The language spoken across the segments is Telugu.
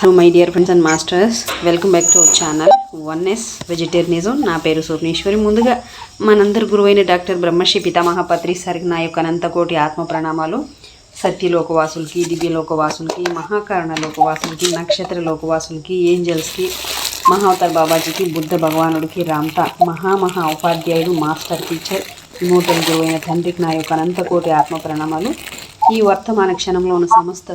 Hello my dear friends and masters, welcome back to our channel oneness vegetarianism. నా పేరు స్వప్నేశ్వరి. ముందుగా మనందరి గురువైన డాక్టర్ బ్రహ్మశ్రీ పితామహ పత్రి సారికి నా యొక్క అనంతకోటి ఆత్మ ప్రణామాలు. సత్యలోకవాసులకి, దివ్యలోకవాసులకి, మహాకారణ లోకవాసులకి, నక్షత్ర లోకవాసులకి, ఏంజల్స్కి, మహావతార్ బాబాజీకి, బుద్ధ భగవానుడికి, రామ్తా మహా ఉపాధ్యాయుడు, మాస్టర్ టీచర్, ఇమోటల్ గురువైన తండ్రికి నా యొక్క అనంతకోటి ఆత్మ ప్రణామాలు. ఈ వర్తమాన క్షణంలో ఉన్న సమస్త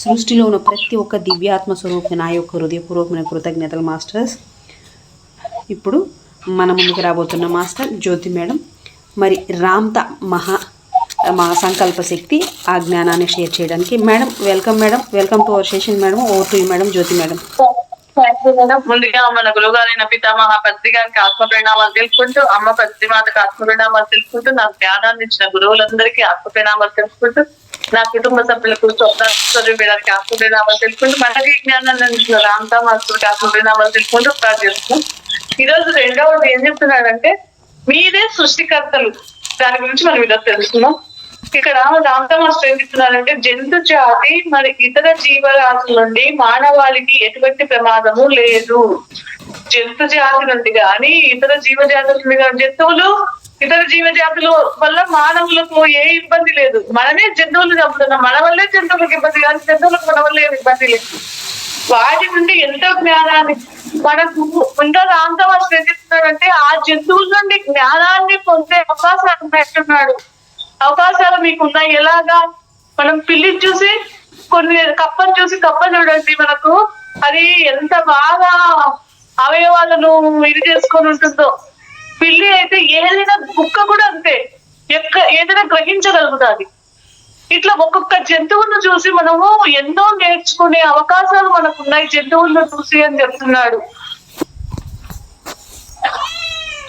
సృష్టిలో ఉన్న ప్రతి ఒక్క దివ్యాత్మ స్వరూపి నా యొక్క హృదయపూర్వకమైన కృతజ్ఞతలు మాస్టర్స్. ఇప్పుడు మన ముందుకు రాబోతున్న మాస్టర్ జ్యోతి మేడం. మరి రామ్తా మా సంకల్ప శక్తి ఆ జ్ఞానాన్ని షేర్ చేయడానికి. Madam welcome. Welcome to our session madam. Over to you madam. Jyothi madam. ముందుగా మన గురువుగారైన పితామహ పత్రి గారికి ఆత్మ ప్రణామాలు తెలుసుకుంటూ, అమ్మ పత్రిమాతకు ఆత్మ ప్రణామాలు తెలుసుకుంటూ, నాకు జ్ఞానాన్ని ఇచ్చిన గురువులందరికీ ఆత్మ ప్రణామాలు తెలుసుకుంటూ, నా కుటుంబ సభ్యులకు స్వప్నానికి ఆత్మ ప్రణామాలు తెలుసుకుంటూ, మనకి జ్ఞానాన్ని అందించిన రామ్తా మాస్టర్కి ఆత్మ ప్రణామాలు తెలుసుకుంటూ స్టార్ట్ చేస్తున్నాం. ఈ రోజు రెండవది ఏం చెప్తున్నాడంటే, మీరే సృష్టికర్తలు. దాని గురించి మనం ఈరోజు తెలుసుకున్నాం. ఇక్కడ రామ్తా మాస్టర్ ఏం చెప్తున్నారంటే, జంతు జాతి మరి ఇతర జీవరాశుల నుండి మానవాళికి ఎటువంటి ప్రమాదము లేదు. జంతు జాతి నుండి కానీ ఇతర జీవజాతుల నుండి కానీ, జంతువులు ఇతర జీవజాతుల వల్ల మానవులకు ఏ ఇబ్బంది లేదు. మనమే జంతువులు చంపుతున్నాం, మన వల్లే జంతువులకు ఇబ్బంది కానీ జంతువులకు మన వల్ల ఏమి ఇబ్బంది లేదు. వాటి నుండి ఎంతో జ్ఞానాన్ని మనకు ఇంకా రామ్తా మాస్టర్ ఏం చెప్తున్నారంటే, ఆ జంతువుల నుండి జ్ఞానాన్ని పొందే అవకాశాలు పెట్టున్నాడు. అవకాశాలు మీకు ఉన్నాయి. ఎలాగా? మనం పిల్లిని చూసి కప్పను చూసి కప్ప చూడండి, మనకు అది ఎంత బాగా అవయవాలను ఇది చేసుకొని ఉంటుందో. పిల్లి అయితే ఏదైనా కుక్క కూడా అంతే, ఏదైనా గ్రహించగలుగుతుంది. ఇట్లా ఒక్కొక్క జంతువులను చూసి మనము ఎన్నో నేర్చుకునే అవకాశాలు మనకు ఉన్నాయి జంతువులను చూసి అని చెప్తున్నాడు.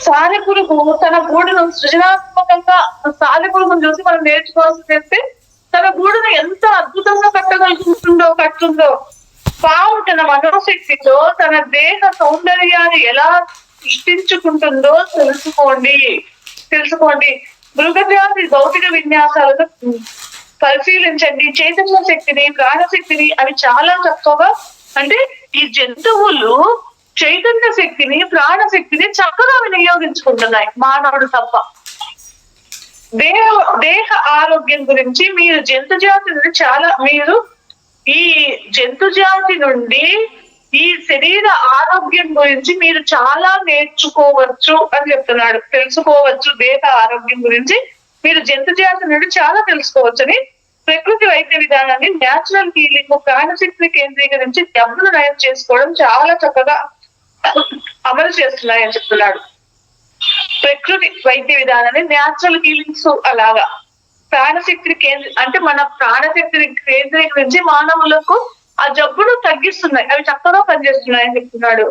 సాలెపురుగు తన గూడును సృజనాత్మకంగా సాలెపురుగును చూసి మనం నేర్చుకోవాల్సి చేస్తే, తన గూడును ఎంత అద్భుతంగా కట్టుందో. పాము తన మనోశక్తితో తన దేహ సౌందర్యాన్ని ఎలా సృష్టించుకుంటుందో తెలుసుకోండి. మృగజాతి భౌతిక విన్యాసాలను పరిశీలించండి. చైతన్య శక్తిని, ప్రాణశక్తిని అవి చాలా చక్కగా, అంటే ఈ జంతువులు చైతన్య శక్తిని, ప్రాణశక్తిని చక్కగా వినియోగించుకుంటున్నాయి, మానవుడు తప్ప. దేహ ఆరోగ్యం గురించి మీరు ఈ జంతు జాతి నుండి ఈ శరీర ఆరోగ్యం గురించి మీరు చాలా నేర్చుకోవచ్చు అని చెప్తున్నాడు. తెలుసుకోవచ్చు. దేహ ఆరోగ్యం గురించి మీరు జంతు జాతి నుండి చాలా తెలుసుకోవచ్చు అని, ప్రకృతి వైద్య విధానాన్ని, న్యాచురల్ హీలింగ్, ప్రాణశక్తిని కేంద్రీకరించి జబ్బులు నయం చేసుకోవడం చాలా చక్కగా అమలు చేస్తున్నాయని చెప్తున్నాడు. ప్రకృతి వైద్య విధానాన్ని, న్యాచురల్ హీలింగ్స్ అలాగా ప్రాణశక్తిని అంటే మన ప్రాణశక్తిని కేంద్రీకరించి మానవులకు ఆ జబ్బును తగ్గిస్తున్నాయి, అవి చక్కగా పనిచేస్తున్నాయని చెప్తున్నాడు.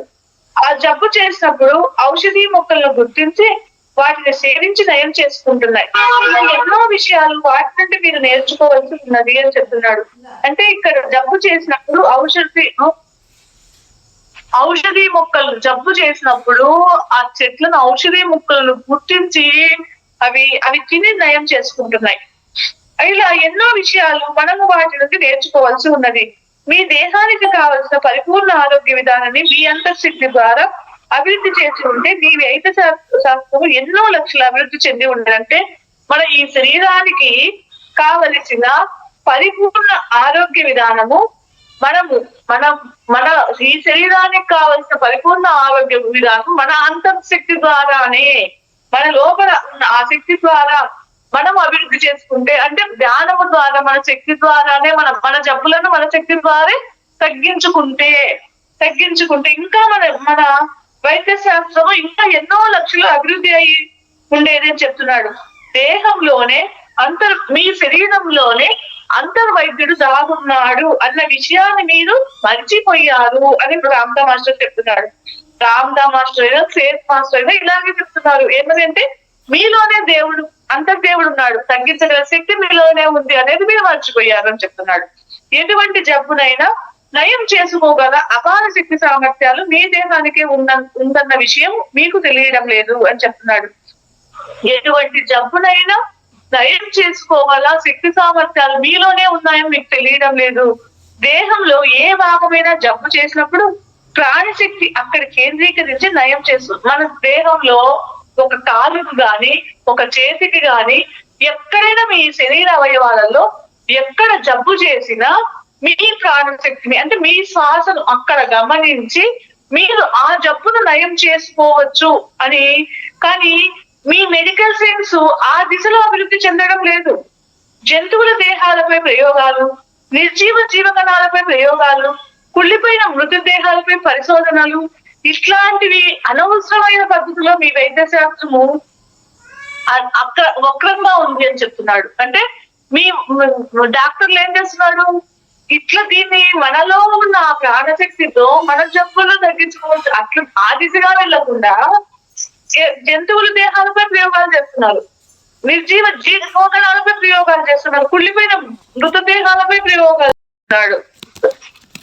ఆ జబ్బు చేసినప్పుడు ఔషధీ మొక్కలను గుర్తించి వాటిని సేవించి నయం చేసుకుంటున్నాయి. ఎన్నో విషయాలు వాటి నుండి మీరు నేర్చుకోవాల్సి ఉన్నది అని చెప్తున్నాడు. అంటే ఇక్కడ జబ్బు చేసినప్పుడు ఔషధీ మొక్కలు జబ్బు చేసినప్పుడు ఆ చెట్లను, ఔషధీ మొక్కలను గుర్తించి అవి తిని నయం చేసుకుంటున్నాయి. ఇలా ఎన్నో విషయాలు మనము వాటి నుండి నేర్చుకోవాల్సి ఉన్నది. మీ దేహానికి కావలసిన పరిపూర్ణ ఆరోగ్య విధానాన్ని మీ అంతఃశక్తి ద్వారా అభివృద్ధి చేసి ఉంటే, మీ వైద్య శాస్త్రం ఎన్నో లక్షల అభివృద్ధి చెంది ఉండాలంటే, మన ఈ శరీరానికి కావలసిన పరిపూర్ణ ఆరోగ్య విధానము మన ఈ శరీరానికి కావలసిన పరిపూర్ణ ఆరోగ్య విధానం మన అంతఃశక్తి ద్వారానే, మన లోపల ఉన్న ఆ శక్తి ద్వారా మనం అభివృద్ధి చేసుకుంటే, అంటే ధ్యానము ద్వారా, మన శక్తి ద్వారానే మన జబ్బులను మన శక్తి ద్వారా తగ్గించుకుంటే ఇంకా మన వైద్య శాస్త్రము ఇంకా ఎన్నో లక్షలు అభివృద్ధి అయ్యి ఉండేది అని చెప్తున్నాడు. దేహంలోనే మీ శరీరంలోనే అంతర్వైద్యుడు దాగున్నాడు అన్న విషయాన్ని మీరు మర్చిపోయారు అని ఇప్పుడు రామ్తా మాస్టర్ చెప్తున్నాడు. రామ్తా మాస్టర్ అయినా, సేత్ మాస్టర్ అయినా ఇలాగే చెప్తున్నారు. ఏమంటే మీలోనే దేవుడు, అంతర్దేవుడు ఉన్నాడు, తగ్గించగల శక్తి మీలోనే ఉంది అనేది మీరు మర్చిపోయారు అని చెప్తున్నాడు. ఎటువంటి జబ్బునైనా నయం చేసుకోగల అపార శక్తి సామర్థ్యాలు మీ దేహానికి ఉందన్న విషయం మీకు తెలియడం లేదు అని చెప్తున్నాడు. ఎటువంటి జబ్బునైనా నయం చేసుకోగల శక్తి సామర్థ్యాలు మీలోనే ఉన్నాయని మీకు తెలియడం లేదు. దేహంలో ఏ భాగమైనా జబ్బు చేసినప్పుడు ప్రాణశక్తి అక్కడ కేంద్రీకరించి నయం చేస్తుంది. మన దేహంలో ఒక కాలుకు గాని, ఒక చేతికి గాని, ఎక్కడైనా మీ శరీర అవయవాలలో ఎక్కడ జబ్బు చేసినా మీ ప్రాణశక్తిని అంటే మీ శ్వాసను అక్కడ గమనించి మీరు ఆ జబ్బును నయం చేసుకోవచ్చు అని. కానీ మీ మెడికల్ సైన్స్ ఆ దిశలో అభివృద్ధి చెందడం లేదు. జంతువుల దేహాలపై ప్రయోగాలు, నిర్జీవ జీవకణాలపై ప్రయోగాలు, కుళ్ళిపోయిన మృతదేహాలపై పరిశోధనలు, ఇట్లాంటివి అనవసరమైన పద్ధతిలో మీ వైద్య శాస్త్రము అక్కడ వక్రంగా ఉంది అని చెప్తున్నాడు. అంటే మీ డాక్టర్లు ఏం చేస్తున్నాడు, ఇట్లా దీన్ని మనలో ఉన్న ప్రాణశక్తితో మన జబ్బులు తగ్గించుకోవచ్చు అట్లా ఆ దిశగా వెళ్లకుండా జంతువుల దేహాలపై ప్రయోగాలు చేస్తున్నారు, నిర్జీవ జీవకణాలపై ప్రయోగాలు చేస్తున్నారు, కుళ్ళిపోయిన మృతదేహాలపై ప్రయోగాలు చేస్తున్నాడు.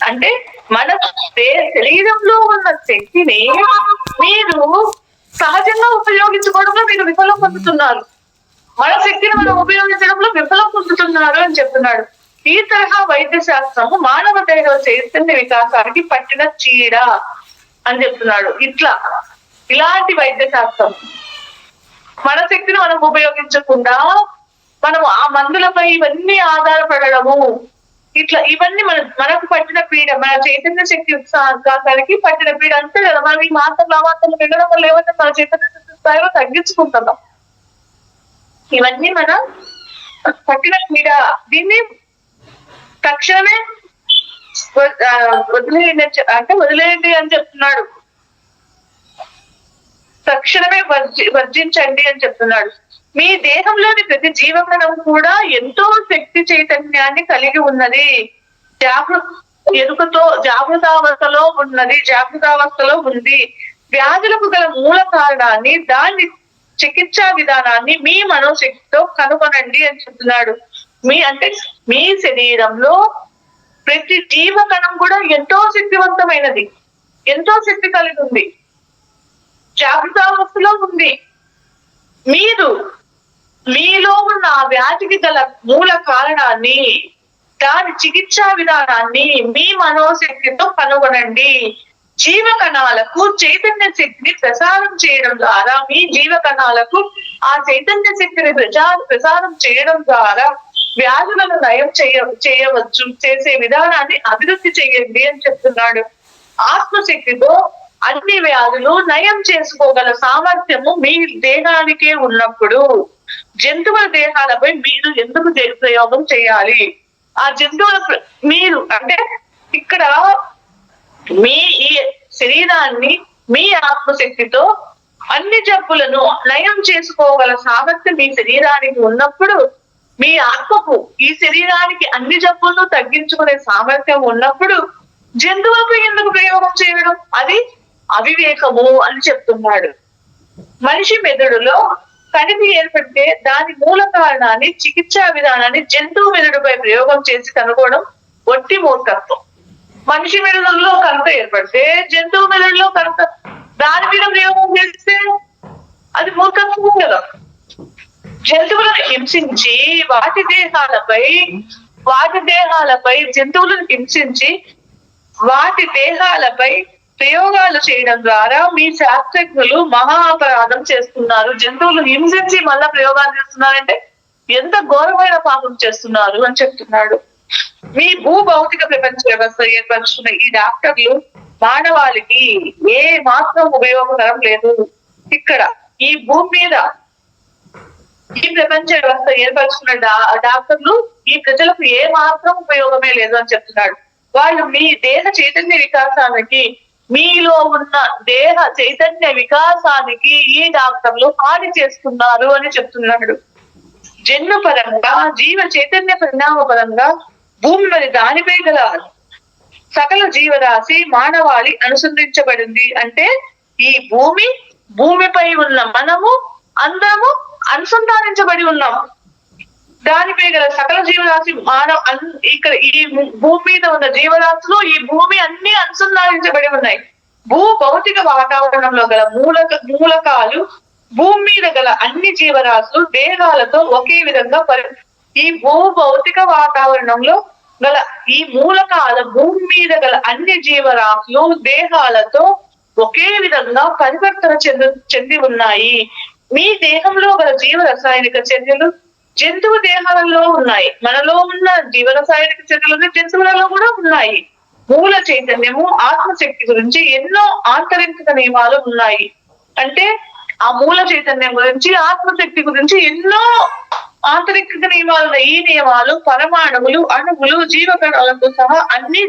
అంటే మన శరీరంలో ఉన్న శక్తిని మీరు సహజంగా ఉపయోగించుకోవడంలో మీరు విఫలం పొందుతున్నారు, మన శక్తిని మనం ఉపయోగించడంలో విఫలం పొందుతున్నారు అని చెప్తున్నాడు. ఈ తరహా వైద్య శాస్త్రము మానవ దేహ చైతన్య వికాసానికి పట్టిన చీడ అని చెప్తున్నాడు. ఇలాంటి వైద్య శాస్త్రం మన శక్తిని మనం ఉపయోగించకుండా మనం ఆ మందులపై ఇవన్నీ ఆధారపడము, ఇవన్నీ మనకు పట్టిన పీడ, మన చైతన్య శక్తి వికాసానికి పట్టిన పీడ అంతే కదా. మనం ఈ మాత్రలు వెళ్ళడం వల్ల ఏమైతే మన చైతన్య శక్తి స్థాయిలో తగ్గించుకుంటున్నాం. ఇవన్నీ మనం పట్టిన పీడ. దీన్ని తక్షణమే వదిలేయండి అని చెప్తున్నాడు. తక్షణమే వర్జించండి అని చెప్తున్నాడు. మీ దేహంలోని ప్రతి జీవకణం కూడా ఎంతో శక్తి చైతన్యాన్ని కలిగి ఉన్నది. జాగృతావస్థలో ఉంది. వ్యాధులకు గల మూల కారణాన్ని, దాని చికిత్సా విధానాన్ని మీ మనోశక్తితో కనుగొనండి అని చెప్తున్నాడు. మీ శరీరంలో ప్రతి జీవకణం కూడా ఎంతో శక్తివంతమైనది, ఎంతో శక్తి కలిగి ఉంది, జాగృతావస్థలో ఉంది. మీలో ఉన్న ఆ వ్యాధికి గల మూల కారణాన్ని, దాని చికిత్సా విధానాన్ని మీ మనోశక్తితో కనుగొనండి. జీవకణాలకు చైతన్య శక్తిని ప్రసారం చేయడం ద్వారా, మీ జీవకణాలకు ఆ చైతన్య శక్తిని ప్రసారం చేయడం ద్వారా వ్యాధులను నయం చేయవచ్చు. చేసే విధానాన్ని అభివృద్ధి చేయండి అని చెప్తున్నాడు. ఆత్మశక్తితో అన్ని వ్యాధులు నయం చేసుకోగల సామర్థ్యము మీ దేహానికే ఉన్నప్పుడు జంతువుల దేహాలపై మీరు ఎందుకు ప్రయోగం చేయాలి? ఆ జంతువుల మీరు అంటే ఇక్కడ మీ ఈ శరీరాన్ని మీ ఆత్మశక్తితో అన్ని జబ్బులను నయం చేసుకోగల సామర్థ్యం మీ శరీరానికి ఉన్నప్పుడు, మీ ఆత్మకు ఈ శరీరానికి అన్ని జబ్బులను తగ్గించుకునే సామర్థ్యం ఉన్నప్పుడు జంతువులపై ఎందుకు ప్రయోగం చేయడం? అది అవివేకము అని చెప్తున్నాడు. మనిషి మెదడులో కణితి ఏర్పడితే దాని మూల కారణాన్ని, చికిత్సా విధానాన్ని జంతువు మెదడుపై ప్రయోగం చేసి కనుగొనడం ఒట్టి మూర్ఖత్వం. మనిషి మెదడులో కణిత ఏర్పడితే జంతువు మెదడులో కణిత దాని మీద ప్రయోగం చేస్తే అది మూర్ఖత్వం కదా. జంతువులను హింసించి వాటి దేహాలపై జంతువులను హింసించి వాటి దేహాలపై ప్రయోగాలు చేయడం ద్వారా మీ శాస్త్రజ్ఞులు మహా అపరాధం చేస్తున్నారు. జంతువులు హింసించి మళ్ళా ప్రయోగాలు చేస్తున్నారంటే ఎంత ఘోరమైన పాపం చేస్తున్నారు అని చెప్తున్నాడు. మీ భూభౌతిక ప్రపంచ వ్యవస్థ ఏర్పరుచుకున్న ఈ డాక్టర్లు మానవాళికి ఏ మాత్రం ఉపయోగకరం లేదు. ఇక్కడ ఈ భూమి మీద ఈ ప్రపంచ వ్యవస్థ ఏర్పరుచుకున్న డాక్టర్లు ఈ ప్రజలకు ఏ మాత్రం ఉపయోగమే లేదు అని చెప్తున్నాడు. వాళ్ళు మీ దేహ చైతన్య వికాసానికి, మీలో ఉన్న దేహ చైతన్య వికాసానికి ఈ డాక్టర్లు హాని చేస్తున్నారు అని చెప్తున్నాడు. జన్మపరంగా, జీవ చైతన్య పరిణామ పరంగా భూమి మరి దానిపై గల సకల జీవరాశి మానవాళి అనుసంధించబడింది. అంటే ఈ భూమిపై ఉన్న మనము అందరము అనుసంధానించబడి ఉన్నాము. దానిపై గల సకల జీవరాశి ఇక్కడ ఈ భూమి మీద ఉన్న జీవరాశులు, ఈ భూమి అన్ని అనుసంధానించబడి ఉన్నాయి. భౌతిక వాతావరణంలో గల మూలకాలు, భూమి మీద గల అన్ని జీవరాశులు దేహాలతో ఒకే విధంగా ఈ భౌతిక వాతావరణంలో గల ఈ మూలకాల భూమి మీద గల అన్ని జీవరాశులు దేహాలతో ఒకే విధంగా పరివర్తన చెంది ఉన్నాయి. మీ దేహంలో గల జీవ రసాయనిక చర్యలు జంతువు దేహాలలో ఉన్నాయి. మనలో ఉన్న జీవ రసాయనిక చర్యలు జంతువులలో కూడా ఉన్నాయి. మూల చైతన్యము ఆత్మశక్తి గురించి ఎన్నో ఆంతరిక నియమాలు ఉన్నాయి. అంటే ఆ మూల చైతన్యం గురించి ఆత్మశక్తి గురించి ఎన్నో ఆంతరిక నియమాలు ఉన్నాయి. ఈ నియమాలు పరమాణువులు, అణువులు, జీవకణాలతో సహా అన్ని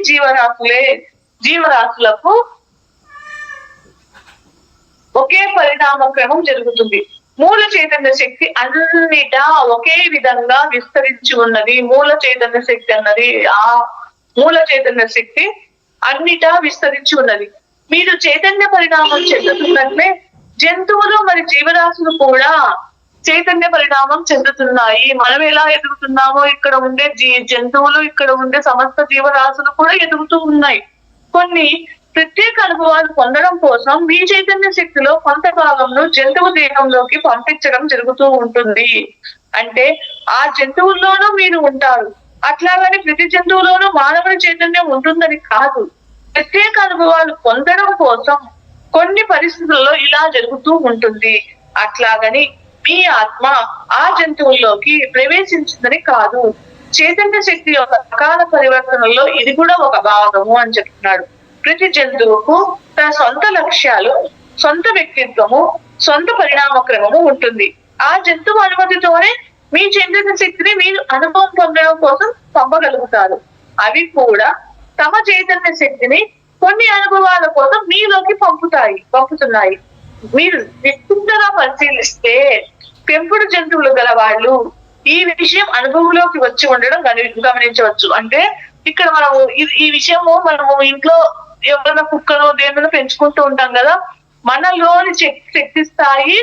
జీవరాశులకు ఒకే పరిణామ క్రమం జరుగుతుంది. మూల చైతన్య శక్తి అన్నిటా ఒకే విధంగా విస్తరించి ఉన్నది. మూల చైతన్య శక్తి అన్నది మూల చైతన్య శక్తి అన్నిటా విస్తరించి ఉన్నది. మీరు చైతన్య పరిణామం చెందుతున్నట్లే జంతువులు మరి జీవరాశులు కూడా చైతన్య పరిణామం చెందుతున్నాయి. మనం ఎలా ఎదుగుతున్నామో ఇక్కడ ఉండే జంతువులు, ఇక్కడ ఉండే సమస్త జీవరాశులు కూడా ఎదుగుతూ ఉన్నాయి. కొన్ని ప్రత్యేక అనుభవాలు పొందడం కోసం మీ చైతన్య శక్తిలో కొంత భాగంలో జంతువు దేహంలోకి పంపించడం జరుగుతూ ఉంటుంది. అంటే ఆ జంతువుల్లోనూ మీరు ఉంటారు. అట్లాగని ప్రతి జంతువులోనూ మానవుని చైతన్యం ఉంటుందని కాదు. ప్రత్యేక అనుభవాలు పొందడం కోసం కొన్ని పరిస్థితుల్లో ఇలా జరుగుతూ ఉంటుంది. అట్లాగని మీ ఆత్మ ఆ జంతువుల్లోకి ప్రవేశించిందని కాదు. చైతన్య శక్తి యొక్క రకాల పరివర్తనలో ఇది కూడా ఒక భాగము అని చెప్తున్నాడు. ప్రతి జంతువుకు తన సొంత లక్ష్యాలు, సొంత వ్యక్తిత్వము, సొంత పరిణామ క్రమము ఉంటుంది. ఆ జంతువు అనుమతితోనే మీ చైతన్య శక్తిని మీరు అనుభవం పొందడం కోసం పంపగలుగుతారు. అవి కూడా తమ చైతన్య శక్తిని కొన్ని అనుభవాల కోసం మీలోకి పంపుతున్నాయి. మీరు విస్తృతంగా పరిశీలిస్తే పెంపుడు జంతువులు గల వాళ్ళు ఈ విషయం అనుభవంలోకి వచ్చి ఉండడం గమనించవచ్చు. అంటే ఇక్కడ మనము ఈ విషయము మనము ఇంట్లో ఎవరైనా కుక్కనో దేనిలో పెంచుకుంటూ ఉంటాం కదా, మనలోని శక్తి స్థాయి,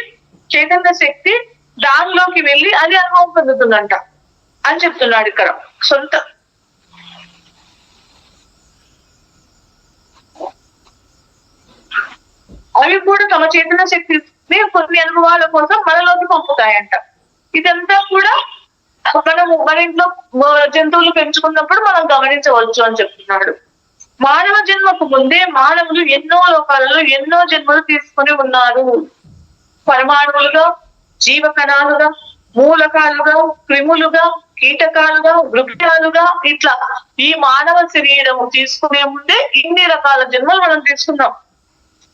చైతన్య శక్తి దానిలోకి వెళ్ళి అది అనుభవం పొందుతుందంట అని చెప్తున్నాడు ఇక్కడ. అవి కూడా తమ చైతన్య శక్తిని కొన్ని అనుభవాల కోసం మనలోకి పంపుతాయంట. ఇదంతా కూడా మన ఇంట్లో జంతువులు పెంచుకున్నప్పుడు మనం గమనించవచ్చు అని చెప్తున్నాడు. మానవ జన్మకు ముందే మానవులు ఎన్నో లోకాలలో ఎన్నో జన్మలు తీసుకుని ఉన్నారు. పరమాణువులుగా, జీవకణాలుగా, మూలకాలుగా, క్రిములుగా, కీటకాలుగా, వృక్షాలుగా, ఇట్లా ఈ మానవ శరీరము తీసుకునే ముందే ఇన్ని రకాల జన్మలు మనం తీసుకున్నాం.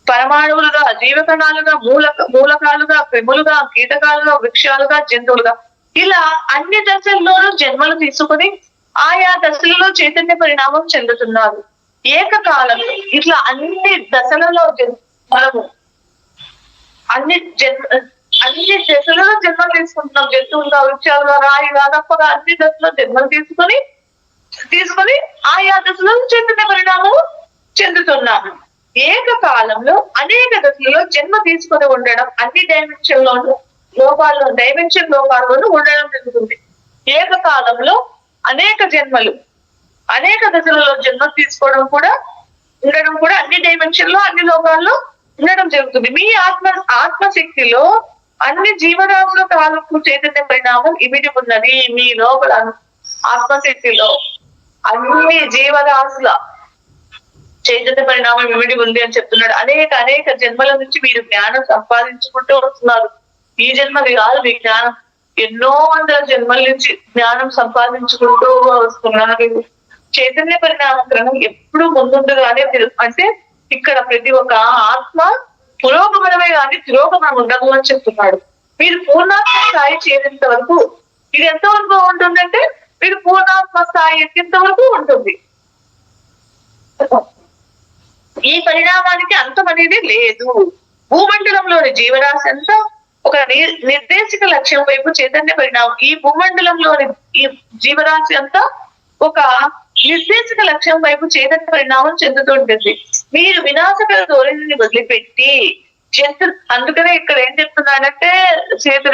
పరమాణువులుగా, జీవకణాలుగా, మూలకాలుగా, క్రిములుగా, కీటకాలుగా, వృక్షాలుగా, జంతువులుగా, ఇలా అన్ని దశల్లోనూ జన్మలు తీసుకుని ఆయా దశలలో చైతన్య పరిణామం చెందుతున్నారు. ఏకకాలం ఇట్లా అన్ని దశలలో మనము అన్ని దశలలో జన్మలు తీసుకుంటున్నాం. జంతువులుగా, వృక్షాలుగా, రాయిగా, తప్పగా అన్ని దశలో జన్మలు తీసుకొని ఆయా దశలో చైతన్య పరిణామం చెందుతున్నాము. ఏకకాలంలో అనేక దశలలో జన్మ తీసుకొని ఉండడం అన్ని డైమెన్షన్ లోకాల్లోనూ ఉండడం జరుగుతుంది. ఏకకాలంలో అనేక జన్మలు, అనేక దశలలో జన్మ తీసుకోవడం కూడా ఉండడం కూడా అన్ని డైమెన్షన్ లో, అన్ని లోకాల్లో ఉండడం జరుగుతుంది. మీ ఆత్మశక్తిలో అన్ని జీవరాశుల తాలూకు చైతన్య పరిణామం ఇమిడి ఉన్నది. మీ లోపల ఆత్మశక్తిలో అన్ని జీవరాశుల చైతన్య పరిణామం ఇమిడి ఉంది అని చెప్తున్నాడు. అనేక జన్మల నుంచి మీరు జ్ఞానం సంపాదించుకుంటూ వస్తున్నారు. ఈ జన్మది కాదు మీ జ్ఞానం, ఎన్నో వందల జన్మల నుంచి జ్ఞానం సంపాదించుకుంటూ వస్తున్నారు. చైతన్య పరిణామ క్రమం ఎప్పుడు ముందుగానే అంటే ఇక్కడ ప్రతి ఒక్క ఆత్మ పురోగమనమే కానీ తిరోగమనం ఉండదు అని చెప్తున్నాడు. మీరు పూర్ణాత్మ స్థాయి చేరేంత వరకు ఇది ఎంతవరకు ఉంటుందంటే మీరు పూర్ణాత్మ స్థాయి ఎక్కేంత వరకు ఉంటుంది. ఈ పరిణామానికి అంతం అనేది లేదు. భూమండలంలోని జీవరాశి అంతా ఒక నిర్దేశిక లక్ష్యం వైపు చైతన్య పరిణామం. ఈ భూమండలంలోని ఈ జీవరాశి అంతా ఒక నిర్దేశిక లక్ష్యం వైపు చైతన్య పరిణామం చెందుతుంటుంది. మీరు వినాశకర ధోరణిని వదిలిపెట్టి అందుకనే ఇక్కడ ఏం చెప్తున్నాడంటే సేతు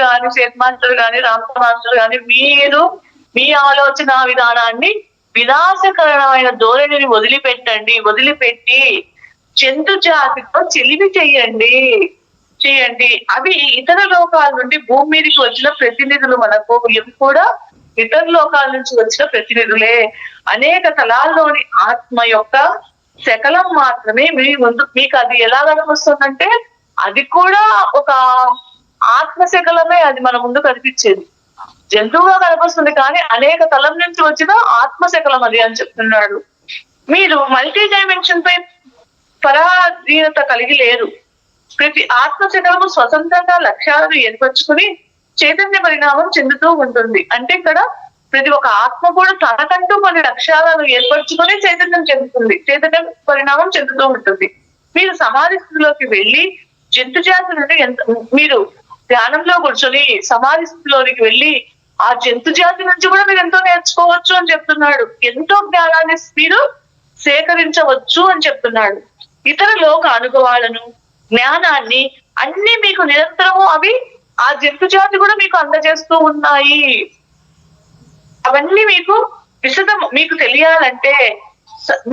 మాస్టర్ గాని రామత మాస్టర్ గాని మీరు మీ ఆలోచన విధానాన్ని వినాశకరమైన ధోరణిని వదిలిపెట్టి జంతు జాతితో చెలిమి చేయండి. అవి ఇతర లోకాల నుండి భూమి మీదకి వచ్చిన ప్రతినిధులు మనకు కూడా ఇతర లోకాల నుంచి వచ్చిన ప్రతినిధులే. అనేక తలాల్లోని ఆత్మ యొక్క శకలం మాత్రమే మీ ముందు. మీకు అది ఎలా కనిపిస్తుందంటే అది కూడా ఒక ఆత్మ శకలమే, అది మన ముందు కనిపించేది. జంతువుగా కనిపిస్తుంది కానీ అనేక తలం నుంచి వచ్చిన ఆత్మ శకలం అది అని చెప్తున్నాడు. మీరు మల్టీ డైమెన్షన్ పై పరాధీనత కలిగి లేరు. ప్రతి ఆత్మ శకలము స్వతంత్రంగా లక్ష్యాలను ఏర్పరచుకుని చైతన్య పరిణామం చెందుతూ ఉంటుంది. అంటే ఇక్కడ ప్రతి ఒక్క ఆత్మ కూడా తనకంటూ కొన్ని లక్ష్యాలను ఏర్పరచుకొని చైతన్య పరిణామం చెందుతూ ఉంటుంది. మీరు సమాధి స్థితిలోకి వెళ్ళి జంతు జాతి నుండి మీరు ధ్యానంలో కూర్చొని సమాధి స్థితిలోనికి వెళ్ళి ఆ జంతు జాతి నుంచి కూడా మీరు ఎంతో నేర్చుకోవచ్చు అని చెప్తున్నాడు. ఎంతో జ్ఞానాన్ని మీరు సేకరించవచ్చు అని చెప్తున్నాడు. ఇతర లోక అనుభవాలను, జ్ఞానాన్ని అన్ని మీకు నిరంతరము అవి ఆ జంతు జాతి కూడా మీకు అందజేస్తూ ఉన్నాయి. అవన్నీ మీకు మీకు తెలియాలంటే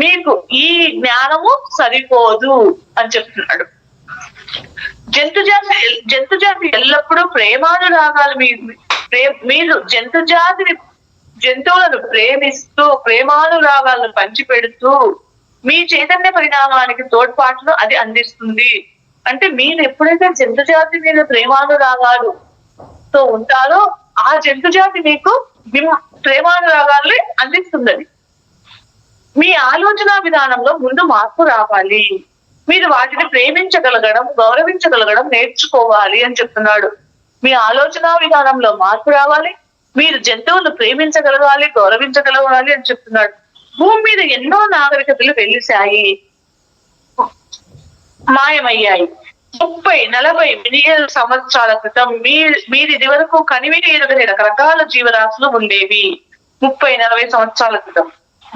మీకు ఈ జ్ఞానము సరిపోదు అని చెప్తున్నాడు. జంతు జాతి ఎల్లప్పుడూ ప్రేమానురాగాలు మీరు జంతువులను ప్రేమిస్తూ ప్రేమానురాగాలను పంచిపెడుతూ మీ చైతన్య పరిణామానికి తోడ్పాటును అది అందిస్తుంది. అంటే మీరు ఎప్పుడైతే జంతు జాతి మీద ప్రేమానురాగాలుతో ఉంటారో ఆ జంతు జాతి మీకు ప్రేమానురాగాల్ని అందిస్తుంది. మీ ఆలోచన విధానంలో ముందు మార్పు రావాలి. మీరు వాటిని ప్రేమించగలగడం, గౌరవించగలగడం నేర్చుకోవాలి అని చెప్తున్నాడు. మీ ఆలోచన విధానంలో మార్పు రావాలి, మీరు జంతువులను ప్రేమించగలగాలి, గౌరవించగలగాలి అని చెప్తున్నాడు. భూమి మీద ఎన్నో నాగరికతలు వెలిశాయి, మాయమయ్యాయి. 30-40 మిలియన్ సంవత్సరాల క్రితం మీరు ఇది వరకు కనివిని ఎరుగని రకరకాల జీవరాశులు ఉండేవి. 30-40 సంవత్సరాల క్రితం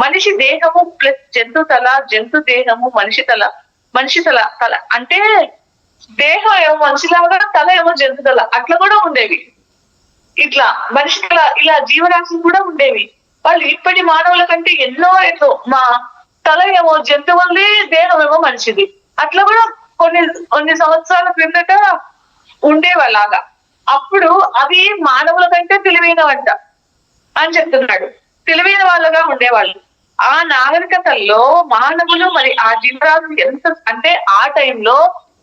మనిషి దేహము ప్లస్ జంతు తల, జంతు దేహము మనిషి తల అంటే దేహం ఏమో మనిషిలాగా, తల ఏమో జంతు తల, అట్లా కూడా ఉండేవి. ఇట్లా మనిషి తల ఇలా జీవరాశులు కూడా ఉండేవి. వాళ్ళు ఇప్పటి మానవుల కంటే ఎన్నో మా తల ఏమో జంతువులది, దేహం ఏమో మనిషిది, అట్లా కూడా కొన్ని సంవత్సరాల క్రిందట ఉండేవాళ్ళగా. అప్పుడు అవి మానవుల కంటే తెలివైనవంట అని చెప్తున్నాడు. తెలివైన వాళ్ళగా ఉండేవాళ్ళు. ఆ నాగరికతల్లో మానవులు మరి ఆ జీవరాశులు ఎంత అంటే ఆ టైంలో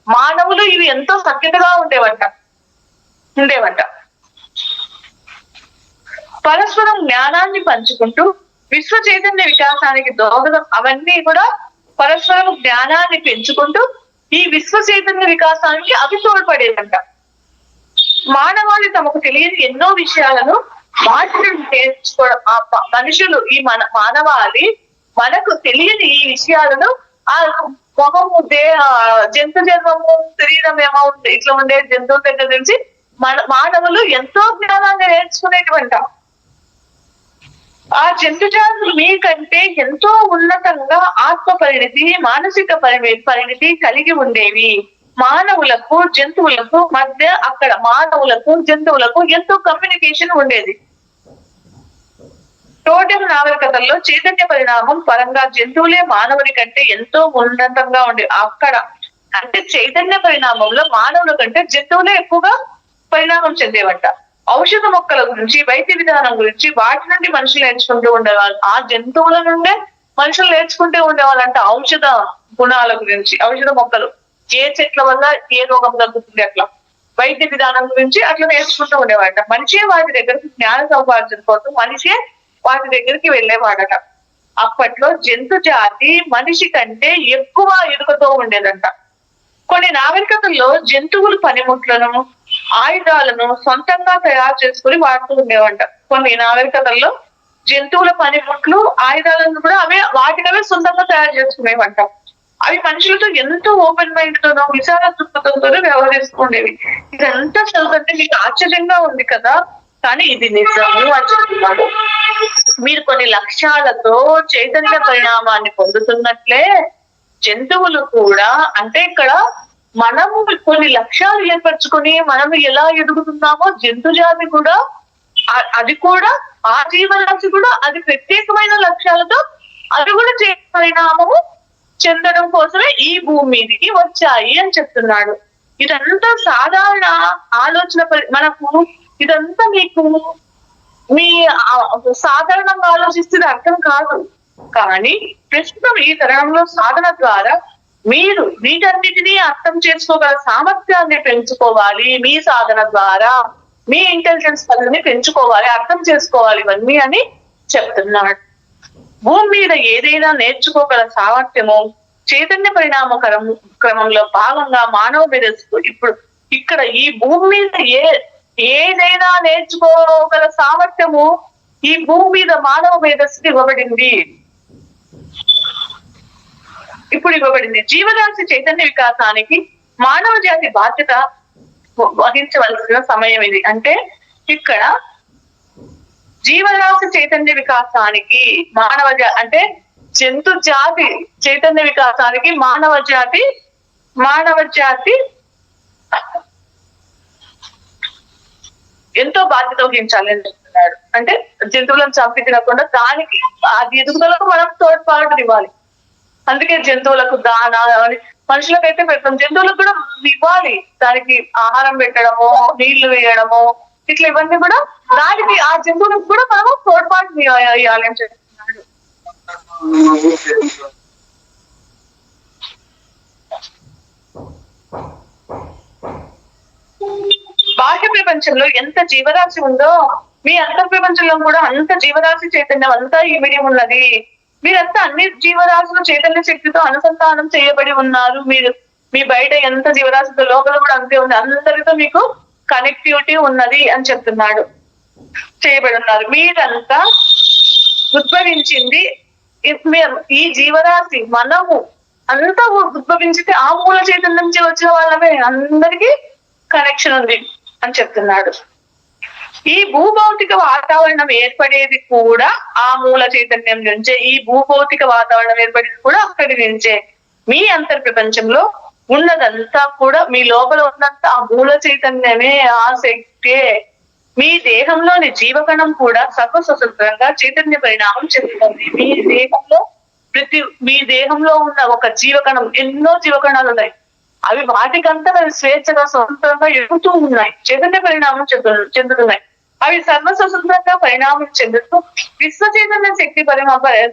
మానవులు ఇవి ఎంతో సఖ్యతగా ఉండేవంట. పరస్పరం జ్ఞానాన్ని పంచుకుంటూ విశ్వ చైతన్య వికాసానికి దోహదం, అవన్నీ కూడా పరస్పరం జ్ఞానాన్ని పెంచుకుంటూ ఈ విశ్వ చైతన్య వికాసానికి అవి తోడ్పడేదంట. మానవాళి తమకు తెలియని ఎన్నో విషయాలను వాటిని నేర్చుకోవడం, మనుషులు ఈ మానవాళి మనకు తెలియని ఈ విషయాలను ఆ మొహము, జంతు జన్మము, శరీరం ఏమో ఇట్లా ఉండే జంతువుల దగ్గర నుంచి మానవులు ఎంతో జ్ఞానాన్ని నేర్చుకునేటువంటి ఆ జంతు జాతులు మీకంటే ఎంతో ఉన్నతంగా ఆత్మ పరిణితి, మానసిక పరిణితి కలిగి ఉండేవి. మానవులకు జంతువులకు మధ్య అక్కడ మానవులకు జంతువులకు ఎంతో కమ్యూనికేషన్ ఉండేది. టోటల్ నాగరికతల్లో చైతన్య పరిణామం పరంగా జంతువులే మానవుని కంటే ఎంతో ఉన్నతంగా ఉండే. అక్కడ అంటే చైతన్య పరిణామంలో మానవుల కంటే జంతువులే ఎక్కువగా పరిణామం చెందేవంట. ఔషధ మొక్కల గురించి, వైద్య విధానం గురించి వాటి నుండి మనుషులు నేర్చుకుంటూ ఉండేవాళ్ళు. ఆ జంతువుల నుండే మనుషులు నేర్చుకుంటూ ఉండేవాళ్ళంట. ఔషధ గుణాల గురించి, ఔషధ మొక్కలు ఏ చెట్ల వల్ల ఏ రోగం తగ్గుతుంది అట్లా వైద్య విధానం గురించి అట్లా నేర్చుకుంటూ ఉండేవాడట. మనిషే వాటి దగ్గరికి జ్ఞాన సౌపార్జన కోసం మనిషే వాటి దగ్గరికి వెళ్ళేవాడట. అప్పట్లో జంతు జాతి మనిషి కంటే ఎక్కువ ఎరుకతో ఉండేదంట. కొన్ని నాగరికతల్లో జంతువులు పనిముట్లను, ఆయుధాలను సొంతంగా తయారు చేసుకుని వాడుతూ ఉండేవంట. కొన్ని నాగరికతల్లో జంతువుల పనిముట్లు, ఆయుధాలను కూడా వాటికవే సొంతంగా తయారు చేసుకునేవంట. అవి మనుషులతో ఎంతో ఓపెన్ మైండ్ తోనో విశాల దృక్పథంతోనో వ్యవహరిస్తుండేవి. ఇదంతా చదువుతుంటే మీకు ఆశ్చర్యంగా ఉంది కదా, కానీ ఇది నిజము అని చెప్తున్నాడు. మీరు కొన్ని లక్ష్యాలతో చైతన్య పరిణామాన్ని పొందుతున్నట్లే జంతువులు కూడా, అంటే ఇక్కడ మనము కొన్ని లక్ష్యాలు ఏర్పరచుకొని మనము ఎలా ఎదుగుతున్నామో జంతు జాతి కూడా అది కూడా ఆ జీవరాశి కూడా అది ప్రత్యేకమైన లక్ష్యాలతో అది కూడా పరిణామము చెందడం కోసమే ఈ భూమి మీదకి వచ్చాయి అని చెప్తున్నాడు. ఇదంతా సాధారణ ఆలోచన. మనకు ఇదంతా మీకు మీ సాధారణంగా ఆలోచిస్తే అర్థం కాదు. కానీ ప్రస్తుతం ఈ తరుణంలో సాధన ద్వారా మీరు వీటన్నిటినీ అర్థం చేసుకోగల సామర్థ్యాన్ని పెంచుకోవాలి. మీ సాధన ద్వారా మీ ఇంటెలిజెన్స్ పనులని పెంచుకోవాలి, అర్థం చేసుకోవాలి ఇవన్నీ అని చెప్తున్నాడు. భూమి మీద ఏదైనా నేర్చుకోగల సామర్థ్యము చైతన్య పరిణామ క్రమంలో భాగంగా మానవ మేధస్సు ఇప్పుడు ఇక్కడ ఈ భూమి మీద ఏదైనా నేర్చుకోగల సామర్థ్యము ఈ భూమి మీద మానవ మేధస్సుకి ఇవ్వబడింది. ఇప్పుడు ఇవ్వబడింది. జీవరాశి చైతన్య వికాసానికి మానవ జాతి బాధ్యత వహించవలసిన సమయం ఇది. అంటే ఇక్కడ జీవరాశి చైతన్య వికాసానికి అంటే జంతు జాతి చైతన్య వికాసానికి మానవ జాతి ఎంతో బాధ్యత వహించాలని చెప్తున్నాడు. అంటే జంతువులను చంపి తినకుండా దానికి అది ఎదుగుదలకు మనం తోడ్పాటు ఇవ్వాలి. అందుకే జంతువులకు దాన మనుషులకైతే పెడతాం, జంతువులకు కూడా ఇవ్వాలి. దానికి ఆహారం పెట్టడము, నీళ్లు వేయడము, ఇట్లా ఇవన్నీ కూడా దానికి ఆ జంతువులకు కూడా మనము తోడ్పాటు ఇవ్వాలి అని చెప్తున్నాడు. బాహ్య ప్రపంచంలో ఎంత జీవరాశి ఉందో మీ అంతర్ ప్రపంచంలో కూడా అంత జీవరాశి చైతన్యం అంతా ఇమిడి ఉన్నది. మీరంతా అన్ని జీవరాశుల చైతన్య శక్తితో అనుసంధానం చేయబడి ఉన్నారు. మీరు మీ బయట ఎంత జీవరాశితో లోపల కూడా అంతే ఉంది. అందరితో మీకు కనెక్టివిటీ ఉన్నది అని చెప్తున్నాడు. చేయబడి ఉన్నారు. మీరంతా ఉద్భవించింది ఈ జీవరాశి మనము అంతా ఉద్భవించితే ఆ మూల చైతన్యం నుంచి వచ్చిన వాళ్ళమే. అందరికీ కనెక్షన్ ఉంది అని చెప్తున్నాడు. ఈ భూభౌతిక వాతావరణం ఏర్పడేది కూడా ఆ మూల చైతన్యం నుంచే. ఈ భూభౌతిక వాతావరణం ఏర్పడేది కూడా అక్కడి నుంచే. మీ అంతర్ ప్రపంచంలో ఉన్నదంతా కూడా మీ లోపల ఉన్నంత ఆ మూల చైతన్యమే, ఆ శక్తే. మీ దేహంలోని జీవకణం కూడా సర్వస్వతంత్రంగా చైతన్య పరిణామం చెందుతుంది. మీ దేహంలో ఉన్న ఒక జీవకణం, ఎన్నో జీవకణాలు ఉన్నాయి, అవి వాటికంతా స్వేచ్ఛగా స్వతంత్రంగా ఎదుగుతూ ఉన్నాయి, చైతన్య పరిణామం చెందుతున్నాయి. అవి సర్వస్వతంత్రంగా పరిణామం చెందుతూ విశ్వ చైతన్య శక్తి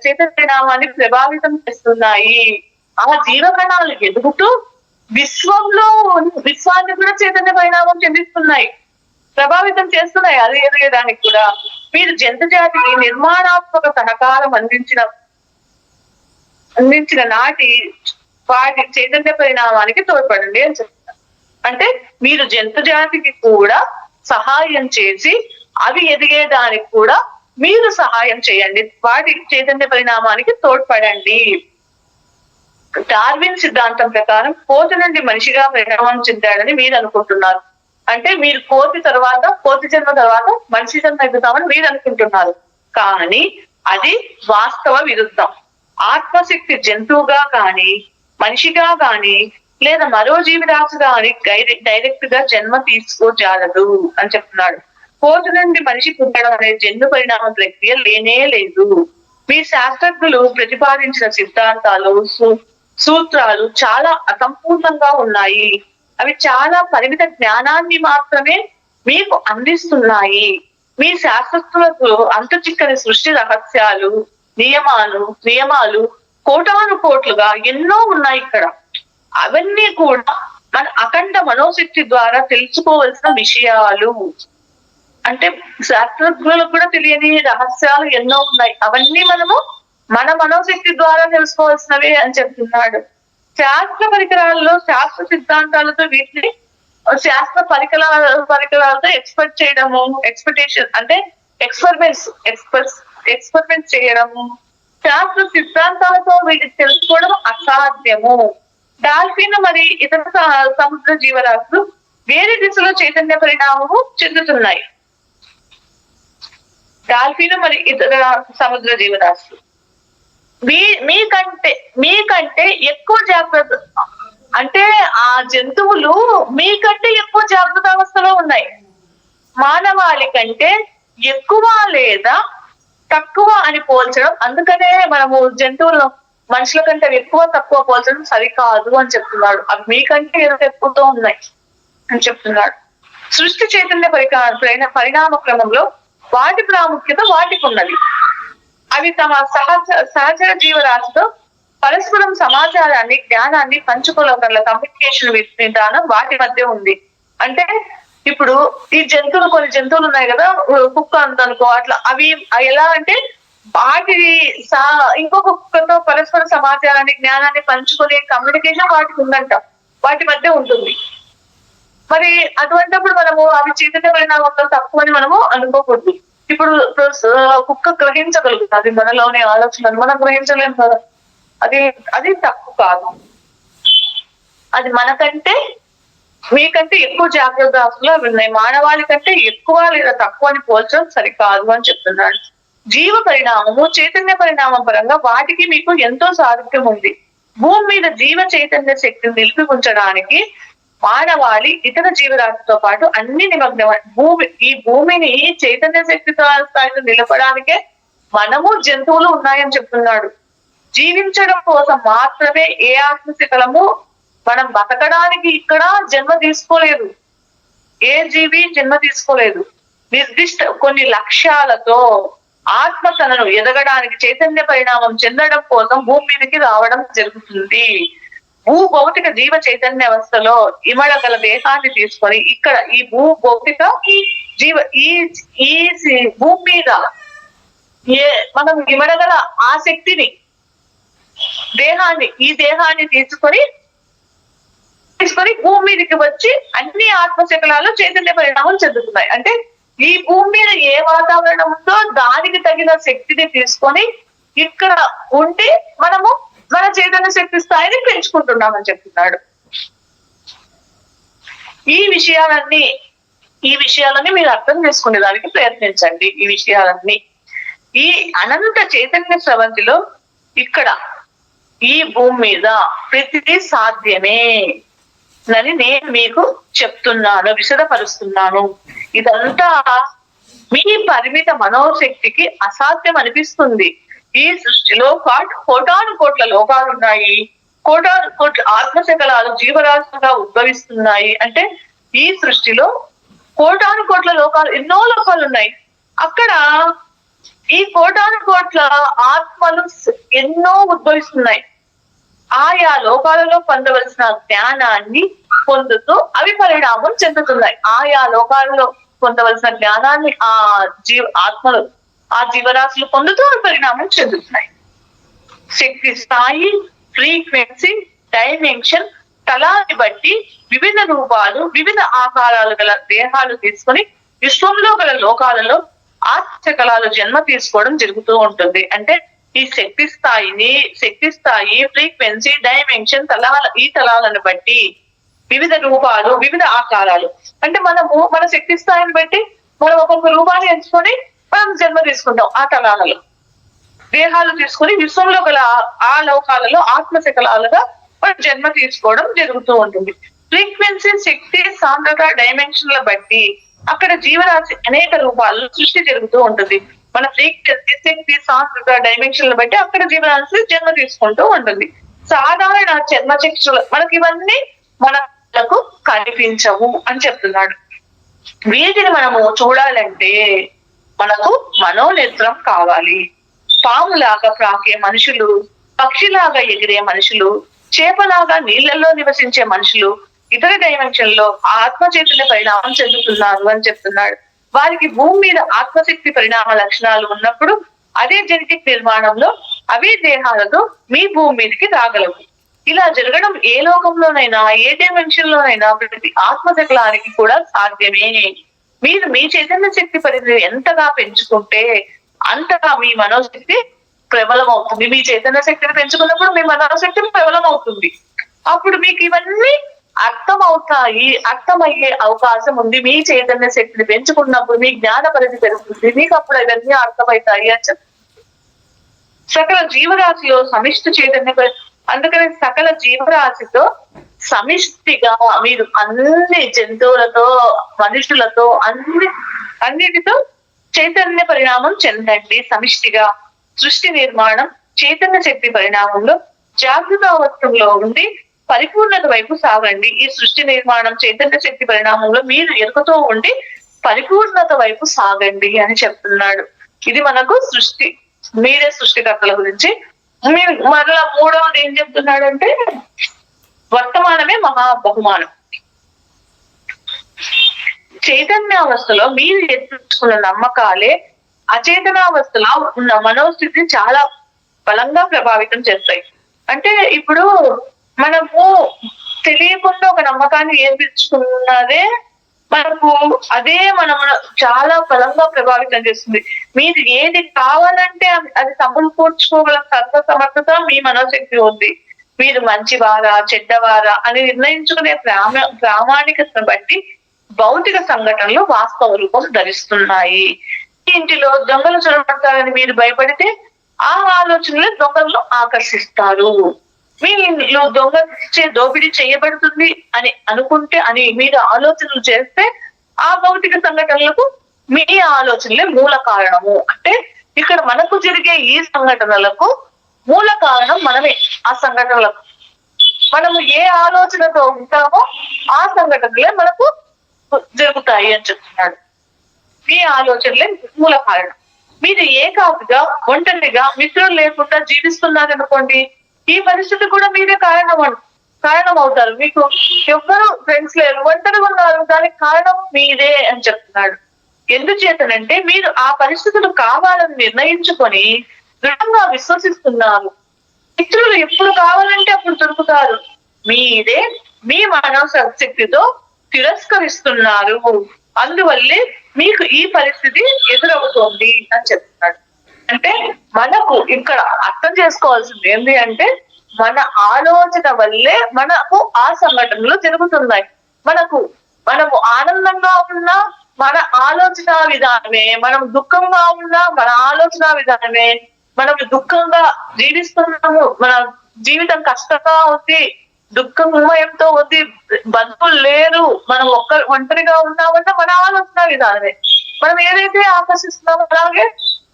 చైతన్య పరిణామాన్ని ప్రభావితం చేస్తున్నాయి. ఆ జీవకణాలు ఎదుగుతూ విశ్వాన్ని కూడా చైతన్య పరిణామం చెందిస్తున్నాయి, ప్రభావితం చేస్తున్నాయి. అది ఎదగడానికి కూడా మీరు జంతు జాతికి నిర్మాణాత్మక సహకారం అందించిన నాటి వాటి చైతన్య పరిణామానికి తోడ్పడండి అని చెప్తారు. అంటే మీరు జంతు జాతికి కూడా సహాయం చేసి అవి ఎదిగేదానికి కూడా మీరు సహాయం చేయండి, వాటి చైతన్య పరిణామానికి తోడ్పడండి. డార్విన్ సిద్ధాంతం ప్రకారం కోతి నుండి మనిషిగా పరిణామం చెందాడని మీరు అనుకుంటున్నారు. అంటే మీరు కోతి జన్మ తర్వాత మనిషి జన్మ ఎదుగుతామని మీరు అనుకుంటున్నారు. కానీ అది వాస్తవ విరుద్ధం. ఆత్మశక్తి జంతువుగా కానీ మనిషిగా కానీ లేదా మరో జీవిరాశి కానీ డైరెక్ట్ గా జన్మ తీసుకోజాలదు అని చెప్తున్నాడు. కోతి నుండి మనిషి పుట్టడం అనే జన్మ పరిణామ ప్రక్రియ లేనే లేదు. మీ శాస్త్రజ్ఞులు ప్రతిపాదించిన సిద్ధాంతాలు సూత్రాలు చాలా అసంపూర్ణంగా ఉన్నాయి. అవి చాలా పరిమిత జ్ఞానాన్ని మాత్రమే మీకు అందిస్తున్నాయి. మీ శాస్త్రజ్ఞులకు అంతుచిక్కని సృష్టి రహస్యాలు, నియమాలు కోటాను కోట్లుగా ఎన్నో ఉన్నాయి ఇక్కడ. అవన్నీ కూడా మన అఖండ మనోశక్తి ద్వారా తెలుసుకోవలసిన విషయాలు. అంటే శాస్త్రజ్ఞులకు కూడా తెలియని రహస్యాలు ఎన్నో ఉన్నాయి. అవన్నీ మనము మన మనోశక్తి ద్వారా తెలుసుకోవాల్సినవే అని చెప్తున్నాడు. శాస్త్ర పరికరాల్లో శాస్త్ర సిద్ధాంతాలతో వీటిని శాస్త్ర పరికరాలతో ఎక్స్పెక్టేషన్ అంటే ఎక్స్పెరిమెంట్స్ చేయడము, శాస్త్ర సిద్ధాంతాలతో వీటిని తెలుసుకోవడం అసాధ్యము. డాల్ఫిన్ మరి ఇతర సముద్ర జీవరాశులు వేరే దిశలో చైతన్య పరిణామము చెందుతున్నాయి. డాల్ఫిన్ మరి ఇతర సముద్ర జీవరాశులు మీకంటే ఎక్కువ జాగ్రత్త, అంటే ఆ జంతువులు మీకంటే ఎక్కువ జాగ్రత్త అవస్థలో ఉన్నాయి. మానవాళి కంటే ఎక్కువ లేదా తక్కువ అని పోల్చడం, అందుకనే మనము జంతువులను మనుషుల కంటే ఎక్కువ తక్కువ పోల్చడం సరికాదు అని చెప్తున్నాడు. అవి మీకంటే ఏదో ఎక్కువతో ఉన్నాయి అని చెప్తున్నాడు. సృష్టి చైతన్య పరిణామ క్రమంలో వాటి ప్రాముఖ్యత వాటికి ఉన్నది. అవి తమ సహచర జీవరాశితో పరస్పరం సమాచారాన్ని, జ్ఞానాన్ని పంచుకోగల కమ్యూనికేషన్ విధానం వాటి మధ్య ఉంది. అంటే ఇప్పుడు ఈ జంతువులు, కొన్ని జంతువులు ఉన్నాయి కదా, కుక్క అనుకో, అట్లా అవి ఎలా అంటే వాటి ఇంకొక కుక్కతో పరస్పర సమాచారాన్ని, జ్ఞానాన్ని పంచుకునే కమ్యూనికేషన్ వాటికి ఉందంట, వాటి మధ్య ఉంటుంది. మరి అటువంటిప్పుడు మనము అవి చైతన్య పరిణామంలో తక్కువ అని మనము అనుకోకూడదు. ఇప్పుడు కుక్క గ్రహించగలుగుతుంది మనలోని ఆలోచనలు, మనం గ్రహించలేము కదా, అది అది తప్పు కాదు. అది మనకంటే మీకంటే ఎక్కువ జాగ్రత్తలు ఉన్నాయి. మానవాళి కంటే ఎక్కువ లేదా తక్కువ అని పోల్చడం సరికాదు అని చెప్తున్నాడు. జీవ పరిణామము, చైతన్య పరిణామం పరంగా వాటికి మీకు ఎంతో సారూప్యం ఉంది. భూమి మీద జీవ చైతన్య శక్తిని నిలిపి ఉంచడానికి మానవాళి ఇతర జీవరాశితో పాటు అన్ని నిమగ్నమై ఈ భూమిని చైతన్య శక్తితో స్థాయిలో నిలపడానికే మనము జంతువులు ఉన్నాయని చెప్తున్నాడు. జీవించడం కోసం మాత్రమే ఏ ఆత్మశకలము మనం బతకడానికి ఇక్కడ జన్మ తీసుకోలేదు. ఏ జీవి జన్మ తీసుకోలేదు. నిర్దిష్ట కొన్ని లక్ష్యాలతో ఆత్మ తనను ఎదగడానికి, చైతన్య పరిణామం చెందడం కోసం భూమి మీదకి రావడం జరుగుతుంది. భౌతిక జీవ చైతన్య వ్యవస్థలో ఇమడగల దేహాన్ని తీసుకొని ఇక్కడ ఈ భౌతిక జీవ ఈ భూమి మీద మనం ఇమడగల ఆ శక్తిని, ఈ దేహాన్ని తీసుకొని భూమి మీదకి వచ్చి అన్ని ఆత్మశకలాలు చైతన్య పరిణామం చెందుతున్నాయి. అంటే ఈ భూమి మీద ఏ వాతావరణం ఉందో దానికి తగిన శక్తిని తీసుకొని ఇక్కడ ఉండి మనము మన చైతన్య శక్తి స్థాయిని పెంచుకుంటున్నామని చెప్తున్నాడు. ఈ విషయాలన్నీ మీరు అర్థం చేసుకునే దానికి ప్రయత్నించండి. ఈ విషయాలన్నీ ఈ అనంత చైతన్య స్రవంతిలో ఇక్కడ ఈ భూమి మీద ప్రతిదీ సాధ్యమే అని నేను మీకు చెప్తున్నాను, విశదపరుస్తున్నాను. ఇదంతా మీ పరిమిత మనోశక్తికి అసాధ్యం అనిపిస్తుంది. ఈ సృష్టిలో కోటాను కోట్ల లోకాలు ఉన్నాయి, కోటాను కోట్ల ఆత్మశకలాలు జీవరాశులుగా ఉద్భవిస్తున్నాయి. అంటే ఈ సృష్టిలో కోటాను కోట్ల లోకాలు, ఎన్నో లోకాలు ఉన్నాయి. అక్కడ ఈ కోటాను కోట్ల ఆత్మలు ఎన్నో ఉద్భవిస్తున్నాయి. ఆయా లోకాలలో పొందవలసిన జ్ఞానాన్ని పొందుతూ అవి పరిణామం చెందుతున్నాయి. ఆయా లోకాలలో పొందవలసిన జ్ఞానాన్ని ఆత్మలు, ఆ జీవరాశులు పొందుతూ అవి పరిణామం చెందుతున్నాయి. శక్తి స్థాయి, ఫ్రీక్వెన్సీ, డైమెన్షన్, తలాన్ని బట్టి వివిధ రూపాలు, వివిధ ఆకారాలు గల దేహాలు తీసుకొని విశ్వంలో గల లోకాలలో ఆత్మశకలాలు జన్మ తీసుకోవడం జరుగుతూ ఉంటుంది. అంటే ఈ శక్తి స్థాయి, ఫ్రీక్వెన్సీ, డైమెన్షన్, ఈ తలాలను బట్టి వివిధ రూపాలు, వివిధ ఆకారాలు. అంటే మనము మన శక్తి స్థాయిని బట్టి మనం ఒక్కొక్క రూపాన్ని ఎంచుకొని మనం జన్మ తీసుకుంటాం. ఆ తలాలలో దేహాలు తీసుకొని విశ్వంలో గల ఆ లోకాలలో ఆత్మశకలాలుగా మనం జన్మ తీసుకోవడం జరుగుతూ ఉంటుంది. ఫ్రీక్వెన్సీ, శక్తి, సాంద్రత, డైమెన్షన్ల బట్టి అక్కడ జీవరాశి అనేక రూపాల్లో సృష్టి జరుగుతూ ఉంటుంది. మన ఫ్రీక్వెన్సీ, శక్తి, సాంద్రత, డైమెన్షన్ల బట్టి అక్కడ జీవరాశి జన్మ తీసుకుంటూ ఉంటుంది. సాధారణ జన్మచక్షులు మనకి ఇవన్నీ మనకు కనిపించవు అని చెప్తున్నాడు. వీటిని మనము చూడాలంటే మనకు మనోనేత్రం కావాలి. పాములాగా ప్రాకే మనుషులు, పక్షిలాగా ఎగిరే మనుషులు, చేపలాగా నీళ్లలో నివసించే మనుషులు ఇతర డైమెన్షన్ లో ఆత్మ చైతన్య పరిణామం చెందుతున్నారు అని చెప్తున్నాడు. వారికి భూమి మీద ఆత్మశక్తి పరిణామ లక్షణాలు ఉన్నప్పుడు అదే జెనెటిక్ నిర్మాణంలో అవే దేహాలతో మీ భూమి మీదకి రాగలవు. ఇలా జరగడం ఏ లోకంలోనైనా, ఏ డైమెన్షన్ లోనైనా ప్రతి ఆత్మశకలానికి కూడా సాధ్యమే. మీరు మీ చైతన్య శక్తి పరిధిని ఎంతగా పెంచుకుంటే అంతగా మీ మనోశక్తి ప్రబలం అవుతుంది. మీ చైతన్య శక్తిని పెంచుకున్నప్పుడు మీ మనోశక్తి ప్రబలం అవుతుంది. అప్పుడు మీకు ఇవన్నీ అర్థమయ్యే అవకాశం ఉంది. మీ చైతన్య శక్తిని పెంచుకున్నప్పుడు మీ జ్ఞాన పరిధి పెరుగుతుంది. మీకు అప్పుడు ఇవన్నీ అర్థమవుతాయి అని చెప్తారు. సకల జీవరాశిలో సమిష్టి చైతన్య, అందుకని సకల జీవరాశితో సమిష్టిగా మీరు అన్ని జంతువులతో, మనుషులతో, అన్నిటితో చైతన్య పరిణామం చెందండి. సమిష్టిగా సృష్టి నిర్మాణం చైతన్య శక్తి పరిణామంలో జాగృత అవస్థలో ఉండి పరిపూర్ణత వైపు సాగండి. ఈ సృష్టి నిర్మాణం చైతన్య శక్తి పరిణామంలో మీరు ఎరుకతో ఉండి పరిపూర్ణత వైపు సాగండి అని చెప్తున్నాడు. ఇది మనకు సృష్టి, మీరే సృష్టికర్తల గురించి. మీరు మరలా మూడవది ఏం చెప్తున్నాడంటే వర్తమానమే మహా బహుమానం. చైతన్యావస్థలో మీరు ఎదుర్కొన్న నమ్మకాలే అచేతనావస్థలో ఉన్న మనోస్థితిని చాలా బలంగా ప్రభావితం చేస్తాయి. అంటే ఇప్పుడు మనము తెలియకుండా ఒక నమ్మకాన్ని ఏర్పరచుకున్నదే మనకు అదే మనం చాలా బలంగా ప్రభావితం చేస్తుంది. మీరు ఏది కావాలంటే అది సమకూర్చుకోగల సమర్థత మీ మనోశక్తి ఉంది. మీరు మంచివారా చెడ్డవారా అని నిర్ణయించుకునే ప్రామాణికతను బట్టి భౌతిక సంఘటనలు వాస్తవ రూపం ధరిస్తున్నాయి. ఇంటిలో దొంగలు చొరబడతారని మీరు భయపడితే ఆ ఆలోచనలు దొంగలను ఆకర్షిస్తారు. మీ ఇంట్లో దోపిడీ చేయబడుతుంది అని అనుకుంటే అని మీరు ఆలోచనలు చేస్తే ఆ భౌతిక సంఘటనలకు మీ ఆలోచనలే మూల కారణము. అంటే ఇక్కడ మనకు జరిగే ఈ సంఘటనలకు మూల కారణం మనమే. ఆ సంఘటనలకు మనము ఏ ఆలోచనతో ఉంటామో ఆ సంఘటనలే మనకు జరుగుతాయి అని చెప్తున్నాడు. మీ ఆలోచనలే మూల కారణం. మీరు ఏకాకిగా ఒంటరిగా మిత్రులు లేకుండా జీవిస్తున్నారనుకోండి, ఈ పరిస్థితి కూడా మీరే కారణం అవుతారు. మీకు ఎవ్వరు ఫ్రెండ్స్ లేరు, ఒంటరిగా ఉన్నారు, దానికి కారణం మీరే అని చెప్తున్నాడు. ఎందుచేతనంటే మీరు ఆ పరిస్థితులు కావాలని నిర్ణయించుకొని దృఢంగా విశ్వసిస్తున్నారు. మిత్రులు ఎప్పుడు కావాలంటే అప్పుడు దొరుకుతారు, మీరే మీ మనోశక్తితో తిరస్కరిస్తున్నారు. అందువల్లే మీకు ఈ పరిస్థితి ఎదురవుతోంది అని చెప్తున్నాడు. అంటే మనకు ఇక్కడ అర్థం చేసుకోవాల్సింది ఏంటి అంటే మన ఆలోచన వల్లే మనకు ఆ సంఘటనలు జరుగుతున్నాయి. మనము ఆనందంగా ఉన్నా మన ఆలోచన విధానమే, మనం దుఃఖంగా ఉన్నా మన ఆలోచన విధానమే, మనం దుఃఖంగా జీవిస్తున్నాము, మన జీవితం కష్టంగా ఉంది, దుఃఖమయంతో ఉంది, బంధువులు లేరు, మనం ఒంటరిగా ఉన్నామన్నా మన ఆలోచన విధానమే. మనం ఏదైతే ఆకర్షిస్తున్నామో అలాగే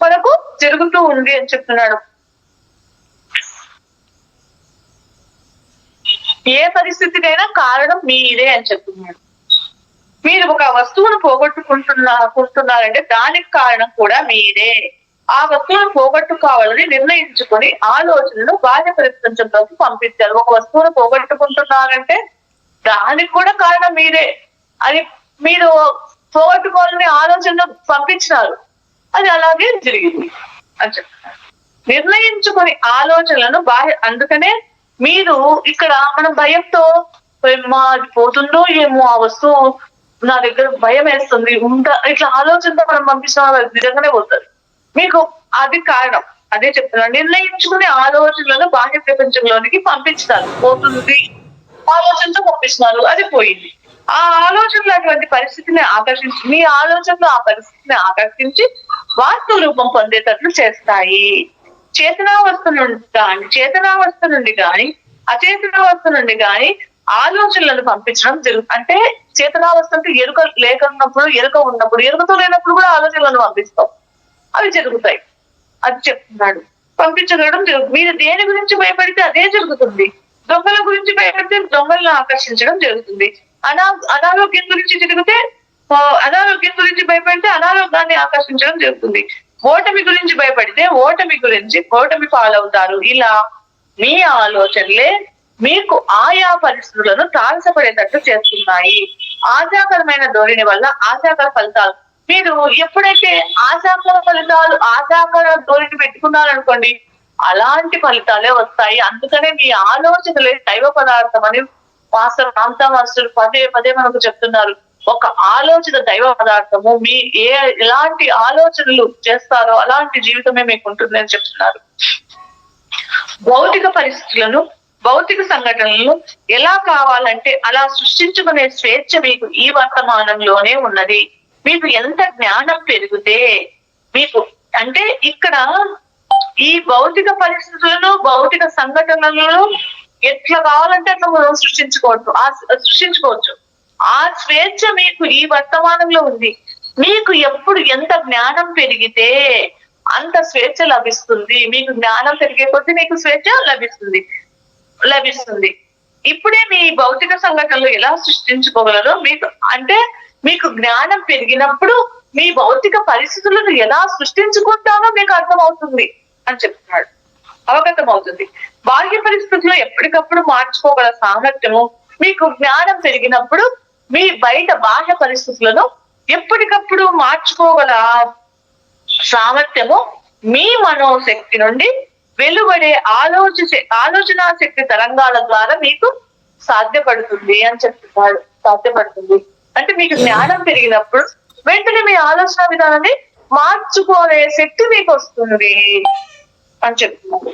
మనకు జరుగుతూ ఉంది అని చెప్తున్నాడు. ఏ పరిస్థితికైనా కారణం మీరే అని చెప్తున్నాడు. మీరు ఒక వస్తువును పోగొట్టుకుంటున్నారంటే దానికి కారణం కూడా మీరే. ఆ వస్తువును పోగొట్టుకోవాలని నిర్ణయించుకొని ఆలోచనను బాహ్య ప్రపంచంలోకి పంపించారు. ఒక వస్తువును పోగొట్టుకుంటున్నారంటే దానికి కూడా కారణం మీరే. అది మీరు పోగొట్టుకోవాలని ఆలోచనను పంపించినారు, అది అలాగే జరిగింది అని చెప్తున్నారు. నిర్ణయించుకొని ఆలోచనలను అందుకనే మీరు ఇక్కడ మనం భయంతో అది పోతుందో ఏమో, ఆ వస్తువు నా దగ్గర భయం వేస్తుంది ఇట్లా ఆలోచనతో మనం పంపించిన నిజంగానే పోతుంది. మీకు అది కారణం. అదే చెప్తున్నారు, నిర్ణయించుకునే ఆలోచనలను బాహ్య ప్రపంచంలోనికి పంపించారు. పోతుంది ఆలోచనతో పంపిస్తున్నారు, అది పోయింది. ఆ ఆలోచనలు అటువంటి పరిస్థితిని ఆకర్షించి మీ ఆలోచనలు ఆ పరిస్థితిని ఆకర్షించి వాస్తవ రూపం పొందేటట్లు చేస్తాయి. చేతనావస్థ నుండి గాని అచేతనావస్థ నుండి గాని ఆలోచనలను పంపించడం అంటే చేతనావస్థ అంటే ఎరుక లేకున్నప్పుడు, ఎరుక ఉన్నప్పుడు, ఎరుకతో లేనప్పుడు కూడా ఆలోచనలను పంపిస్తాం, అవి జరుగుతాయి. అది చెప్తున్నాడు. పంపించగలడం జరుగుతుంది. మీరు దేని గురించి భయపడితే అదే జరుగుతుంది. దొంగల గురించి భయపడితే దొంగలను ఆకర్షించడం జరుగుతుంది. అనారోగ్యం గురించి భయపడితే అనారోగ్యాన్ని ఆకర్షించడం జరుగుతుంది. ఓటమి గురించి భయపడితే ఓటమి పాలవుతారు. ఇలా మీ ఆలోచనలే మీకు ఆయా పరిస్థితులను తారసపడేటట్టు చేస్తున్నాయి. ఆశాకరమైన ధోరణి వల్ల ఆశాకర ఫలితాలు. మీరు ఎప్పుడైతే ఆశాకర ధోరణి పెట్టుకున్నారనుకోండి, అలాంటి ఫలితాలే వస్తాయి. అందుకనే మీ ఆలోచనలే దైవ పదార్థం అని మాస్టర్ రామతా మాస్టర్ పదే పదే మనకు చెప్తున్నారు. ఒక ఆలోచన దైవ పదార్థము. మీ ఎలాంటి ఆలోచనలు చేస్తారో అలాంటి జీవితమే మీకు ఉంటుంది అని చెప్తున్నారు. భౌతిక పరిస్థితులను, భౌతిక సంఘటనలను ఎలా కావాలంటే అలా సృష్టించుకునే స్వేచ్ఛ మీకు ఈ వర్తమానంలోనే ఉన్నది. మీకు ఎంత జ్ఞానం పెరిగితే మీకు అంటే ఇక్కడ ఈ భౌతిక పరిస్థితులను, భౌతిక సంఘటనలను ఎట్లా కావాలంటే అట్లా మనం సృష్టించుకోవచ్చు. ఆ స్వేచ్ఛ మీకు ఈ వర్తమానంలో ఉంది. మీకు ఎప్పుడు ఎంత జ్ఞానం పెరిగితే అంత స్వేచ్ఛ లభిస్తుంది. మీకు జ్ఞానం పెరిగే కొద్దీ మీకు స్వేచ్ఛ లభిస్తుంది. ఇప్పుడే మీ భౌతిక సంఘటనలు ఎలా సృష్టించుకోగలరో మీకు అంటే మీకు జ్ఞానం పెరిగినప్పుడు మీ భౌతిక పరిస్థితులను ఎలా సృష్టించుకుంటానో మీకు అర్థమవుతుంది అని చెప్తున్నాడు. అవగతం అవుతుంది. బాహ్య పరిస్థితుల్లో ఎప్పటికప్పుడు మార్చుకోగల సామర్థ్యము మీకు జ్ఞానం పెరిగినప్పుడు మీ బయట బాహ్య పరిస్థితులను ఎప్పటికప్పుడు మార్చుకోగల సామర్థ్యము మీ మనోశక్తి నుండి వెలువడే ఆలోచన శక్తి తరంగాల ద్వారా మీకు సాధ్యపడుతుంది అని చెప్తున్నాడు. సాధ్యపడుతుంది అంటే మీకు జ్ఞానం పెరిగినప్పుడు వెంటనే మీ ఆలోచన విధానాన్ని మార్చుకోనే శక్తి మీకు వస్తుంది అని చెప్తున్నాడు.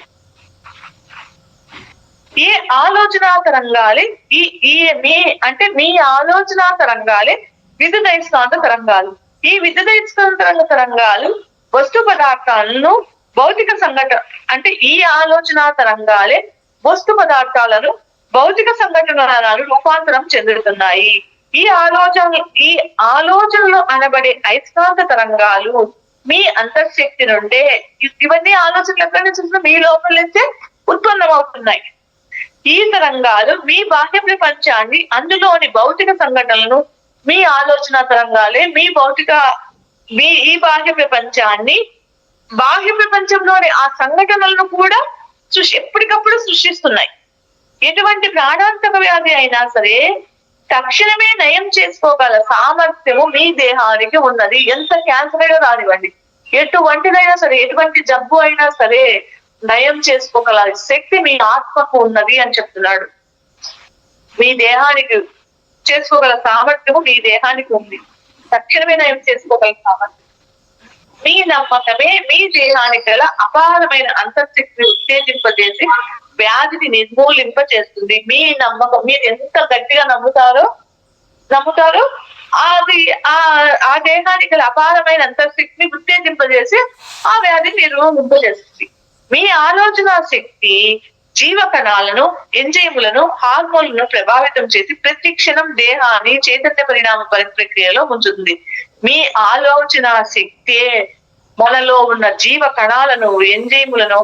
ఈ ఆలోచన తరంగాలే మీ ఆలోచన తరంగాలే విద్యుదయస్కాంత తరంగాలు. ఈ విద్యుదయస్కాంత తరంగాలు వస్తు పదార్థాలను భౌతిక సంఘటన అంటే ఈ ఆలోచన తరంగాలే వస్తు పదార్థాలను భౌతిక సంఘటనలు రూపాంతరం చెందుతున్నాయి. ఈ ఆలోచనలు అనబడే అయస్కాంత తరంగాలు మీ అంతర్శక్తి నుండే, ఇవన్నీ ఆలోచనలు ఎక్కడి నుంచి మీ లోపల నుంచే ఉత్పన్నమవుతున్నాయి. ఈ తరంగాలు మీ బాహ్య ప్రపంచాన్ని, అందులోని భౌతిక సంఘటనలను మీ ఆలోచన తరంగాలే ఈ బాహ్య ప్రపంచాన్ని, బాహ్య ప్రపంచంలోని ఆ సంఘటనలను కూడా ఎప్పటికప్పుడు సృష్టిస్తున్నాయి. ఎటువంటి ప్రాణాంతక వ్యాధి అయినా సరే తక్షణమే నయం చేసుకోగల సామర్థ్యము మీ దేహానికి ఉన్నది. ఎంత క్యాన్సర్ అయినా రానివ్వండి, ఎటువంటిదైనా సరే, ఎటువంటి జబ్బు అయినా సరే నయం చేసుకోగల శక్తి మీ ఆత్మకు ఉన్నది అని చెప్తున్నాడు. మీ దేహానికి చేసుకోగల సామర్థ్యము మీ దేహానికి ఉంది. తక్షణమే నయం చేసుకోగల సామర్థ్యం. మీ నమ్మకమే మీ దేహానికి గల అపారమైన అంతర్శక్తిని ఉత్తేజింపజేసి వ్యాధిని నిర్మూలింపజేస్తుంది. మీ నమ్మకం, మీరు ఎంత గట్టిగా నమ్ముతారో అది ఆ దేహానికి గల అపారమైన అంతర్శక్తిని ఉత్తేజింపజేసి ఆ వ్యాధిని నిర్మూలింపజేస్తుంది. మీ ఆలోచన శక్తి జీవ కణాలను, ఎంజైములను, హార్మోన్లను ప్రభావితం చేసి ప్రతి క్షణం దేహాన్ని చైతన్య పరిణామ ప్రక్రియలో ఉంచుతుంది. మీ ఆలోచన శక్తి మనలో ఉన్న జీవ కణాలను, ఎంజైములను,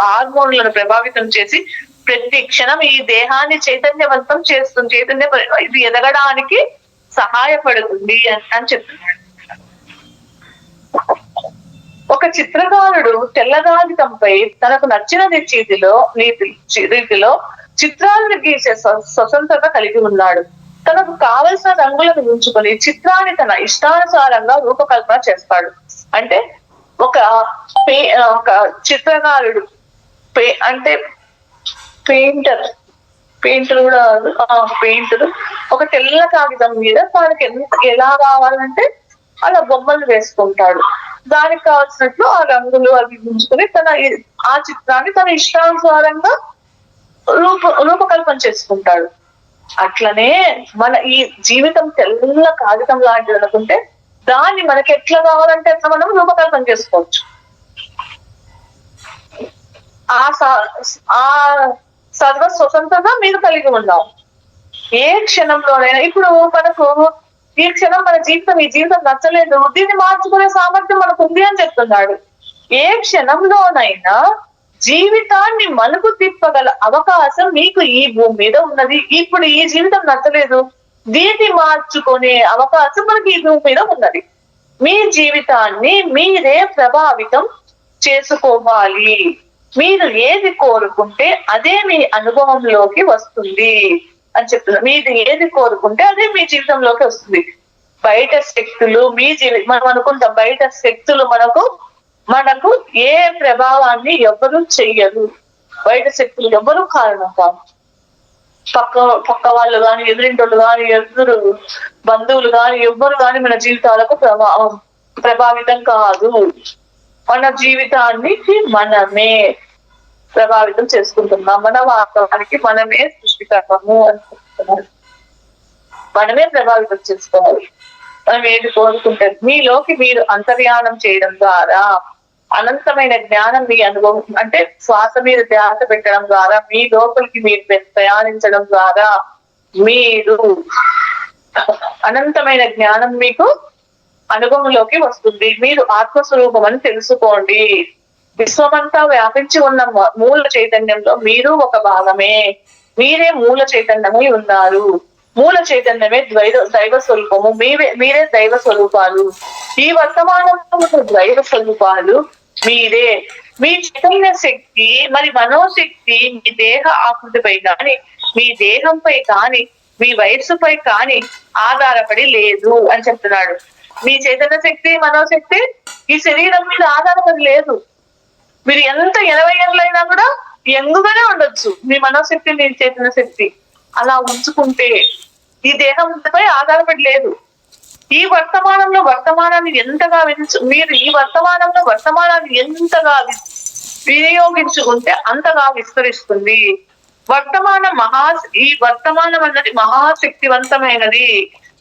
హార్మోన్లను ప్రభావితం చేసి ప్రతి క్షణం ఈ దేహాన్ని చైతన్యవంతం చేస్తుంది. ఇది ఎదగడానికి సహాయపడుతుంది అని చెప్తున్నాడు. ఒక చిత్రకారుడు తెల్లగాగితంపై తనకు నచ్చిన రీతిలో చిత్రాలను గీసే స్వతంత్రత కలిగి ఉన్నాడు. తనకు కావలసిన రంగులను ఉంచుకొని చిత్రాన్ని తన ఇష్టానుసారంగా రూపకల్పన చేస్తాడు. అంటే ఒక చిత్రకారుడు అంటే పెయింటర్ ఒక తెల్ల కాగితం మీద తనకి ఎలా కావాలంటే అలా బొమ్మలు వేసుకుంటాడు. దానికి కావాల్సినట్లు ఆ రంగులు అవి ఉంచుకొని ఆ చిత్రాన్ని తన ఇష్టానుసారంగా రూపకల్పన చేసుకుంటాడు. అట్లనే మన ఈ జీవితం తెల్ల కాగితం లాంటిది అనుకుంటే దాన్ని మనకి ఎట్లా కావాలంటే ఎట్లా మనం రూపకల్పన చేసుకోవచ్చు. ఆ సర్వ స్వతంత్రత మీరు కలిగి ఉన్నాం. ఏ క్షణంలోనైనా ఇప్పుడు మనకు ఈ క్షణం ఈ జీవితం నచ్చలేదు, దీన్ని మార్చుకునే సామర్థ్యం మనకు ఉంది అని చెప్తున్నాడు. ఏ క్షణంలోనైనా జీవితాన్ని మలుపు తిప్పగల అవకాశం మీకు ఈ భూమి మీద ఉన్నది. ఇప్పుడు ఈ జీవితం నచ్చలేదు, దీన్ని మార్చుకునే అవకాశం మనకి ఈ భూమి మీద ఉన్నది. మీ జీవితాన్ని మీరే ప్రభావితం చేసుకోవాలి. మీరు ఏది కోరుకుంటే అదే మీ అనుభవంలోకి వస్తుంది అని చెప్తున్నారు. మీరు ఏది కోరుకుంటే అదే మీ జీవితంలోకి వస్తుంది. బయట శక్తులు మనం అనుకుంటాం బయట శక్తులు మనకు ఏ ప్రభావాన్ని ఎవరు చెయ్యరు. బయట శక్తులు ఎవరు కారణం కాదు. పక్క వాళ్ళు గాని, ఎదురింటోళ్ళు గాని, ఎదురు బంధువులు గాని, ఎవ్వరు గాని మన జీవితాలకు ప్రభావితం కాదు. మన జీవితానికి మనమే ప్రభావితం చేసుకుంటున్నాం. మన వాస్తవానికి మనమే సృష్టికర్మము అని చెప్తున్నారు. మనమే ప్రభావితం చేసుకోవాలి. మనం ఏది కోరుకుంటే మీలోకి మీరు అంతర్యానం చేయడం ద్వారా అనంతమైన జ్ఞానం మీ అనుభవం అంటే శ్వాస మీద ధ్యాస పెట్టడం ద్వారా మీ లోపలికి మీరు ప్రయాణించడం ద్వారా మీరు అనంతమైన జ్ఞానం మీకు అనుభవంలోకి వస్తుంది. మీరు ఆత్మస్వరూపం అని తెలుసుకోండి. విశ్వమంతా వ్యాపించి ఉన్న మూల చైతన్యంలో మీరు ఒక భాగమే. మీరే మూల చైతన్యమై ఉన్నారు. మూల చైతన్యమే దైవ స్వరూపము, మీరే దైవ స్వరూపాలు. ఈ వర్తమానంలో దైవ స్వరూపాలు మీరే. మీ చైతన్య శక్తి మరి మనోశక్తి మీ దేహ ఆకృతిపై కాని, మీ దేహంపై కాని, మీ వయస్సుపై కాని ఆధారపడి లేదు అని చెప్తున్నాడు. మీ చైతన్య శక్తి మనోశక్తి ఈ శరీరం మీద ఆధారపడి లేదు. మీరు ఎంత 80 ఏళ్ళైనా కూడా యంగుగానే ఉండొచ్చు. మీ మనోశక్తి, మీ చైతన్య శక్తి అలా ఉంచుకుంటే ఈ దేహంపై ఆధారపడి లేదు. ఈ వర్తమానంలో వర్తమానాన్ని ఎంతగా మీరు ఈ వర్తమానంలో వర్తమానాన్ని ఎంతగా వినియోగించుకుంటే అంతగా విస్తరిస్తుంది. ఈ వర్తమానం అన్నది మహాశక్తివంతమైనది.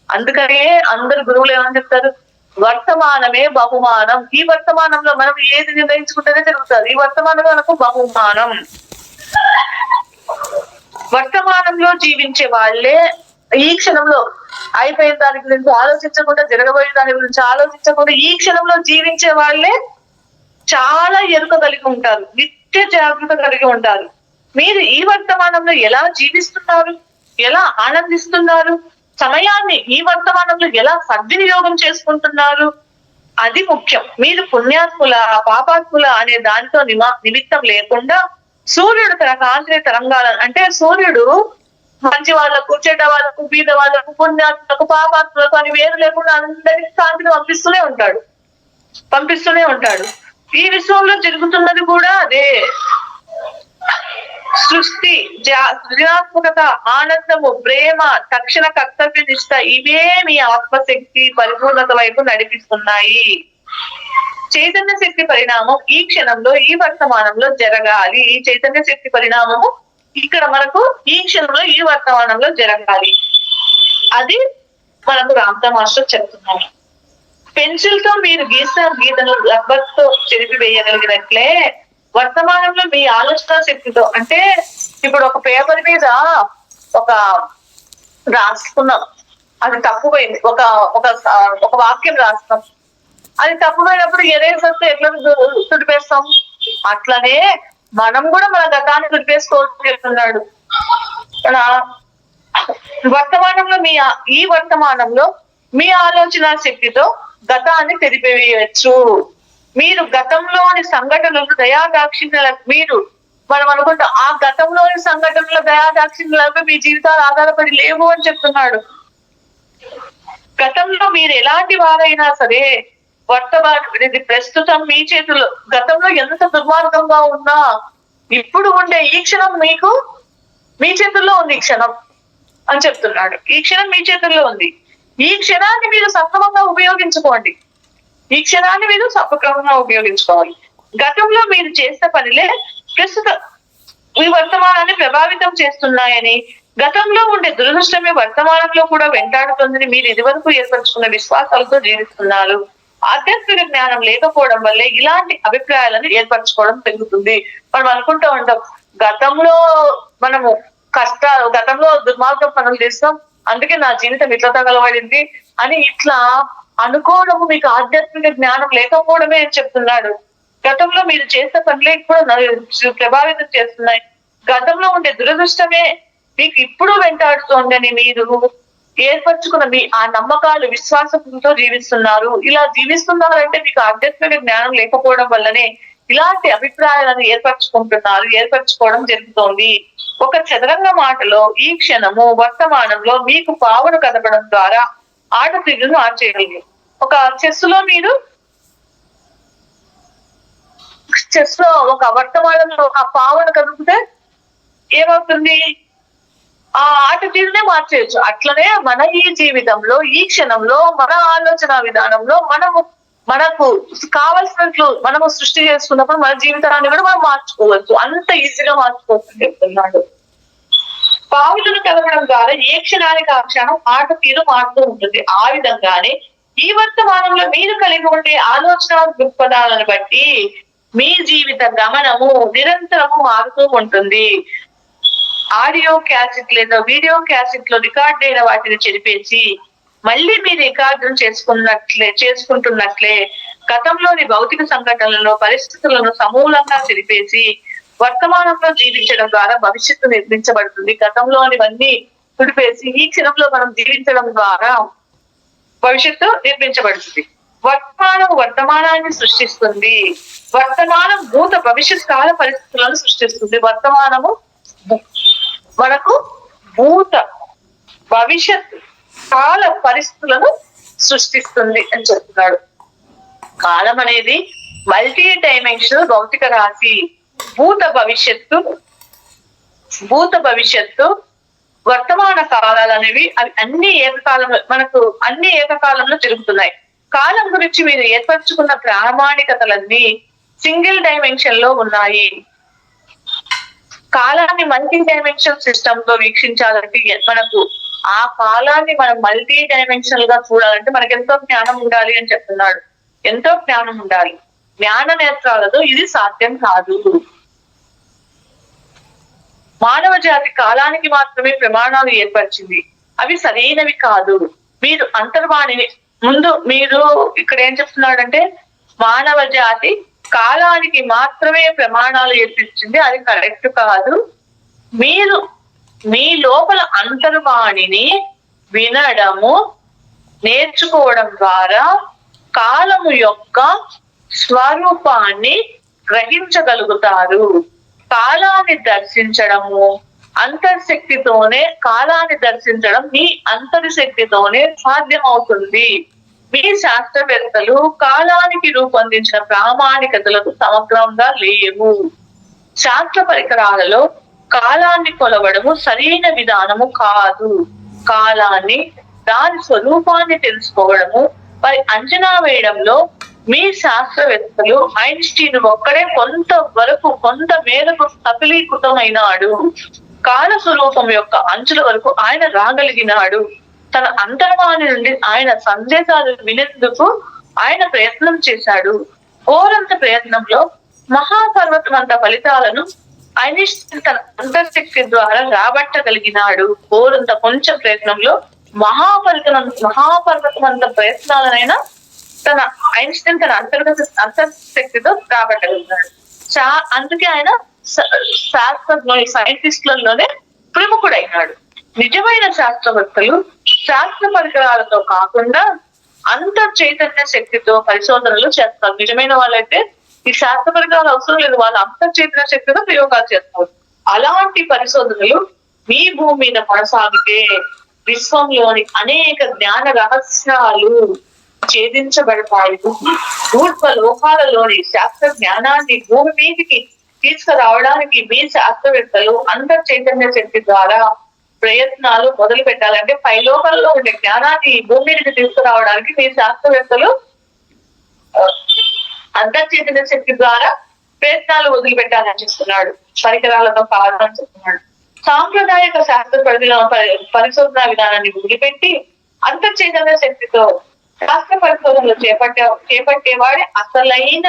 అందుకనే అందరు గురువులు ఏమని చెప్తారు, వర్తమానమే బహుమానం. ఈ వర్తమానంలో మనం ఏది నిర్ణయించుకుంటేనే జరుగుతుంది. ఈ వర్తమానంలో మనకు బహుమానం. వర్తమానంలో జీవించే వాళ్ళే ఈ క్షణంలో అయిపోయిన దాని గురించి ఆలోచించకుండా, జరగబోయే దాని గురించి ఆలోచించకుండా ఈ క్షణంలో జీవించే వాళ్ళే చాలా ఎరుక కలిగి ఉంటారు, నిత్య జాగ్రత్త కలిగి ఉంటారు. మీరు ఈ వర్తమానంలో ఎలా జీవిస్తున్నారు, ఎలా ఆనందిస్తున్నారు, సమయాన్ని ఈ వర్తమానంలో ఎలా సద్వినియోగం చేసుకుంటున్నారు, అది ముఖ్యం. మీరు పుణ్యాత్ముల పాపాత్ముల అనే దానితో నిమిత్తం లేకుండా సూర్యుడు తన కాంతి తరంగాలను, అంటే సూర్యుడు మంచి వాళ్ళకు, చెడ్డ వాళ్ళకు, బీద వాళ్ళకు, పుణ్యాత్ములకు, పాపాత్ములకు అని వేరు లేకుండా అందరికి కాంతిని పంపిస్తూనే ఉంటాడు. ఈ విశ్వంలో జరుగుతున్నది కూడా అదే. సృష్టి, సృజనాత్మకత, ఆనందము, ప్రేమ, తక్షణ కర్తవ్య నిష్ట ఇవే మీ ఆత్మశక్తి పరిపూర్ణత వైపు నడిపిస్తున్నాయి. చైతన్య శక్తి పరిణామం ఈ క్షణంలో ఈ వర్తమానంలో జరగాలి. ఈ చైతన్య శక్తి పరిణామము ఇక్కడ మనకు ఈ క్షణంలో ఈ వర్తమానంలో జరగాలి. అది మనకు రామతా మాస్టర్ చెప్తున్నారు. పెన్సిల్ తో మీరు గీసిన గీతను రబ్బర్ తో చెరిపి వేయగలిగినట్లే వర్తమానంలో మీ ఆలోచన శక్తితో, అంటే ఇప్పుడు ఒక పేపర్ మీద ఒక రాసుకున్నాం, అది తప్పుపోయింది, ఒక వాక్యం రాస్తాం, అది తప్పుపోయినప్పుడు ఎరేజర్తో ఎట్లా తుడిపేస్తాం, అట్లనే మనం కూడా మన గతాన్ని తుడిపేసుకోవచ్చు చెప్తున్నాడు. వర్తమానంలో ఈ వర్తమానంలో మీ ఆలోచన శక్తితో గతాన్ని తెరిపివేయచ్చు. మీరు గతంలోని సంఘటనలు దయాదాక్షిణ్యాలకు మనం అనుకుంటాం, ఆ గతంలోని సంఘటనల దయాదాక్షిణ్యాలపై మీ జీవితాలు ఆధారపడి లేవు అని చెప్తున్నాడు. గతంలో మీరు ఎలాంటి వారైనా సరే వర్తమానం ప్రస్తుతం మీ చేతుల్లో. గతంలో ఎంత దుర్మార్గంగా ఉన్నా ఇప్పుడు ఉండే ఈ క్షణం మీకు మీ చేతుల్లో ఉంది. ఈ క్షణం అని చెప్తున్నాడు. ఈ క్షణం మీ చేతుల్లో ఉంది. ఈ క్షణాన్ని మీరు సక్రమంగా ఉపయోగించుకోండి. గతంలో మీరు చేసిన పనిలే ప్రస్తుత ఈ వర్తమానాన్ని ప్రభావితం చేస్తున్నాయని, గతంలో ఉండే దురదృష్టమే వర్తమానంలో కూడా వెంటాడుతుందని మీరు ఇదివరకు ఏర్పరచుకున్న విశ్వాసాలతో జీవిస్తున్నారు. ఆధ్యాత్మిక జ్ఞానం లేకపోవడం వల్లే ఇలాంటి అభిప్రాయాలను ఏర్పరచుకోవడం పెరుగుతుంది. మనం అనుకుంటూ ఉంటాం, గతంలో మనము గతంలో దుర్మార్గం పనులు చేస్తాం, అందుకే నా జీవితం ఇట్లా తగలబడింది అని ఇట్లా అనుకోవడము మీకు ఆధ్యాత్మిక జ్ఞానం లేకపోవడమే అని చెప్తున్నాడు. గతంలో మీరు చేసే పనులే ఇప్పుడు ప్రభావితం చేస్తున్నాయి. గతంలో ఉండే దురదృష్టమే మీకు ఇప్పుడు వెంటాడుతోందని మీరు ఏర్పరచుకున్న మీ ఆ నమ్మకాలు, విశ్వాసంతో జీవిస్తున్నారు. ఇలా జీవిస్తున్నారంటే మీకు ఆధ్యాత్మిక జ్ఞానం లేకపోవడం వల్లనే ఇలాంటి అభిప్రాయాలను ఏర్పరచుకోవడం జరుగుతోంది. ఒక చదరంగ మాటలో ఈ క్షణము వర్తమానంలో మీకు పావును కదపడం ద్వారా ఆట తీరును మార్చేయగలిగి. ఒక చెస్ లో ఒక వర్తమానంలో ఆ పావును కదిపితే ఏమవుతుంది, ఆ ఆట తీరునే మార్చేయచ్చు. అట్లనే మన ఈ జీవితంలో ఈ క్షణంలో మన ఆలోచన విధానంలో మనకు కావలసినట్లు మనము సృష్టి చేసుకున్నప్పుడు మన జీవితాన్ని కూడా మనం మార్చుకోవచ్చు. అంత ఈజీగా మార్చుకోవచ్చు చెప్తున్నాడు. పావులను కలవడం ద్వారా ఏ క్షణానికి ఆ క్షణం ఆట తీరు మారుతూ ఉంటుంది. ఆ విధంగానే ఈ వర్తమానంలో మీరు కలిగి ఉండే ఆలోచన దృక్పథాలను బట్టి మీ జీవిత గమనము నిరంతరము మారుతూ ఉంటుంది. ఆడియో క్యాసెట్ లేదా వీడియో క్యాసెట్ లో రికార్డ్ అయిన వాటిని చెరిపేసి మళ్ళీ మీ రికార్డును చేసుకుంటున్నట్లే గతంలోని భౌతిక సంఘటనలను, పరిస్థితులను సమూలంగా చెరిపేసి వర్తమానంలో జీవించడం ద్వారా భవిష్యత్తు నిర్మించబడుతుంది. గతంలోనివన్నీ తుడిపేసి ఈ క్షణంలో మనం జీవించడం ద్వారా భవిష్యత్తు నిర్మించబడుతుంది. వర్తమానాన్ని సృష్టిస్తుంది. వర్తమానం భూత భవిష్యత్ కాల పరిస్థితులను సృష్టిస్తుంది. వర్తమానము మనకు భూత భవిష్యత్ కాల పరిస్థితులను సృష్టిస్తుంది అని చెప్తున్నాడు. కాలం అనేది మల్టీ డైమెన్షనల్ భౌతిక రాశి. భూత భవిష్యత్తు వర్తమాన కాలాలు అనేవి అవి అన్ని ఏకకాలంలో మనకు అన్ని ఏకకాలంలో జరుగుతున్నాయి. కాలం గురించి మీరు ఏర్పరచుకున్న ప్రామాణికతలన్నీ సింగిల్ డైమెన్షన్ లో ఉన్నాయి. కాలాన్ని మల్టీ డైమెన్షనల్ సిస్టమ్ తో వీక్షించాలంటే మనకు ఆ కాలాన్ని మనం మల్టీ డైమెన్షనల్ గా చూడాలంటే మనకు ఎంతో జ్ఞానం ఉండాలి అని చెప్తున్నాడు. ఎంతో జ్ఞానం ఉండాలి. జ్ఞాన నేత్రాలతో ఇది సాధ్యం కాదు. మానవ జాతి కాలానికి మాత్రమే ప్రమాణాలు ఏర్పరిచింది. అవి సరైనవి కాదు. మీరు అంతర్వాణిని మీరు ఇక్కడ ఏం చెప్తున్నాడంటే మానవ జాతి కాలానికి మాత్రమే ప్రమాణాలు ఏర్పరిచింది, అది కరెక్ట్ కాదు. మీరు మీ లోపల అంతర్వాణిని వినడము నేర్చుకోవడం ద్వారా కాలము యొక్క స్వరూపాన్ని గ్రహించగలుగుతారు. కాలాన్ని దర్శించడము అంతర్శక్తితోనే కాలాన్ని దర్శించడం మీ అంతర్శక్తితోనే సాధ్యమవుతుంది. మీ శాస్త్రవేత్తలు కాలానికి రూపొందించిన ప్రామాణికతలకు సమగ్రంగా లేవు. శాస్త్ర పరికరాలలో కాలాన్ని కొలవడము సరైన విధానము కాదు. కాలాన్ని దాని స్వరూపాన్ని తెలుసుకోవడము మరి అంచనా వేయడంలో మీ శాస్త్రవేత్తలు ఐన్స్టీన్ ఒక్కడే కొంత మేరకు సఫలీకృతమైనాడు. కాల స్వరూపం యొక్క అంచుల వరకు ఆయన రాగలిగినాడు. తన అంతర్వాణి నుండి ఆయన సందేశాలు వినేందుకు ఆయన ప్రయత్నం చేశాడు. ఓరంత ప్రయత్నంలో మహాపర్వతమంత ఫలితాలను ఐన్స్టీన్ తన అంతర్శక్తి ద్వారా రాబట్టగలిగినాడు. ఓరంత కొంచెం ప్రయత్నంలో మహాపర్వతమంత ప్రయత్నాలనైనా ఐన్స్టీన్ తన అంతర్శక్తితో రాబట్టగలిగినాడు. అందుకే ఆయన సైంటిస్టులలోనే ప్రముఖుడైనాడు. నిజమైన శాస్త్రవేత్తలు శాస్త్ర పరికరాలతో కాకుండా అంతర్ చైతన్య శక్తితో పరిశోధనలు చేస్తారు. నిజమైన వాళ్ళైతే ఈ శాస్త్ర పరికరాలు అవసరం లేదు, వాళ్ళు అంతర్ చైతన్య శక్తితో ప్రయోగాలు చేస్తారు. అలాంటి పరిశోధనలు మీ భూమి మీద కొనసాగితే విశ్వంలోని అనేక జ్ఞాన రహస్యాలు ఛేదించబడతాయి. ఊర్ధ్వ లోకాలలోని శాస్త్ర జ్ఞానాన్ని భూమి మీదికి తీసుకురావడానికి మీ శాస్త్రవేత్తలు అంతర్ చైతన్య శక్తి ద్వారా ప్రయత్నాలు మొదలు పెట్టాలంటే పై లోకాలలో ఉండే జ్ఞానాన్ని భూమి మీదకి తీసుకురావడానికి మీ శాస్త్రవేత్తలు అంతర్ చైతన్య శక్తి ద్వారా ప్రయత్నాలు మొదలు పెట్టాలని చెప్తున్నాడు. పరికరాలతో కావాలని చెప్తున్నాడు. సాంప్రదాయక శాస్త్ర పరిశోధన విధానాన్ని వదిలిపెట్టి అంతర్ చైతన్య శక్తితో శాస్త్ర పరిశోధనలు చేపట్టేవాడే అసలైన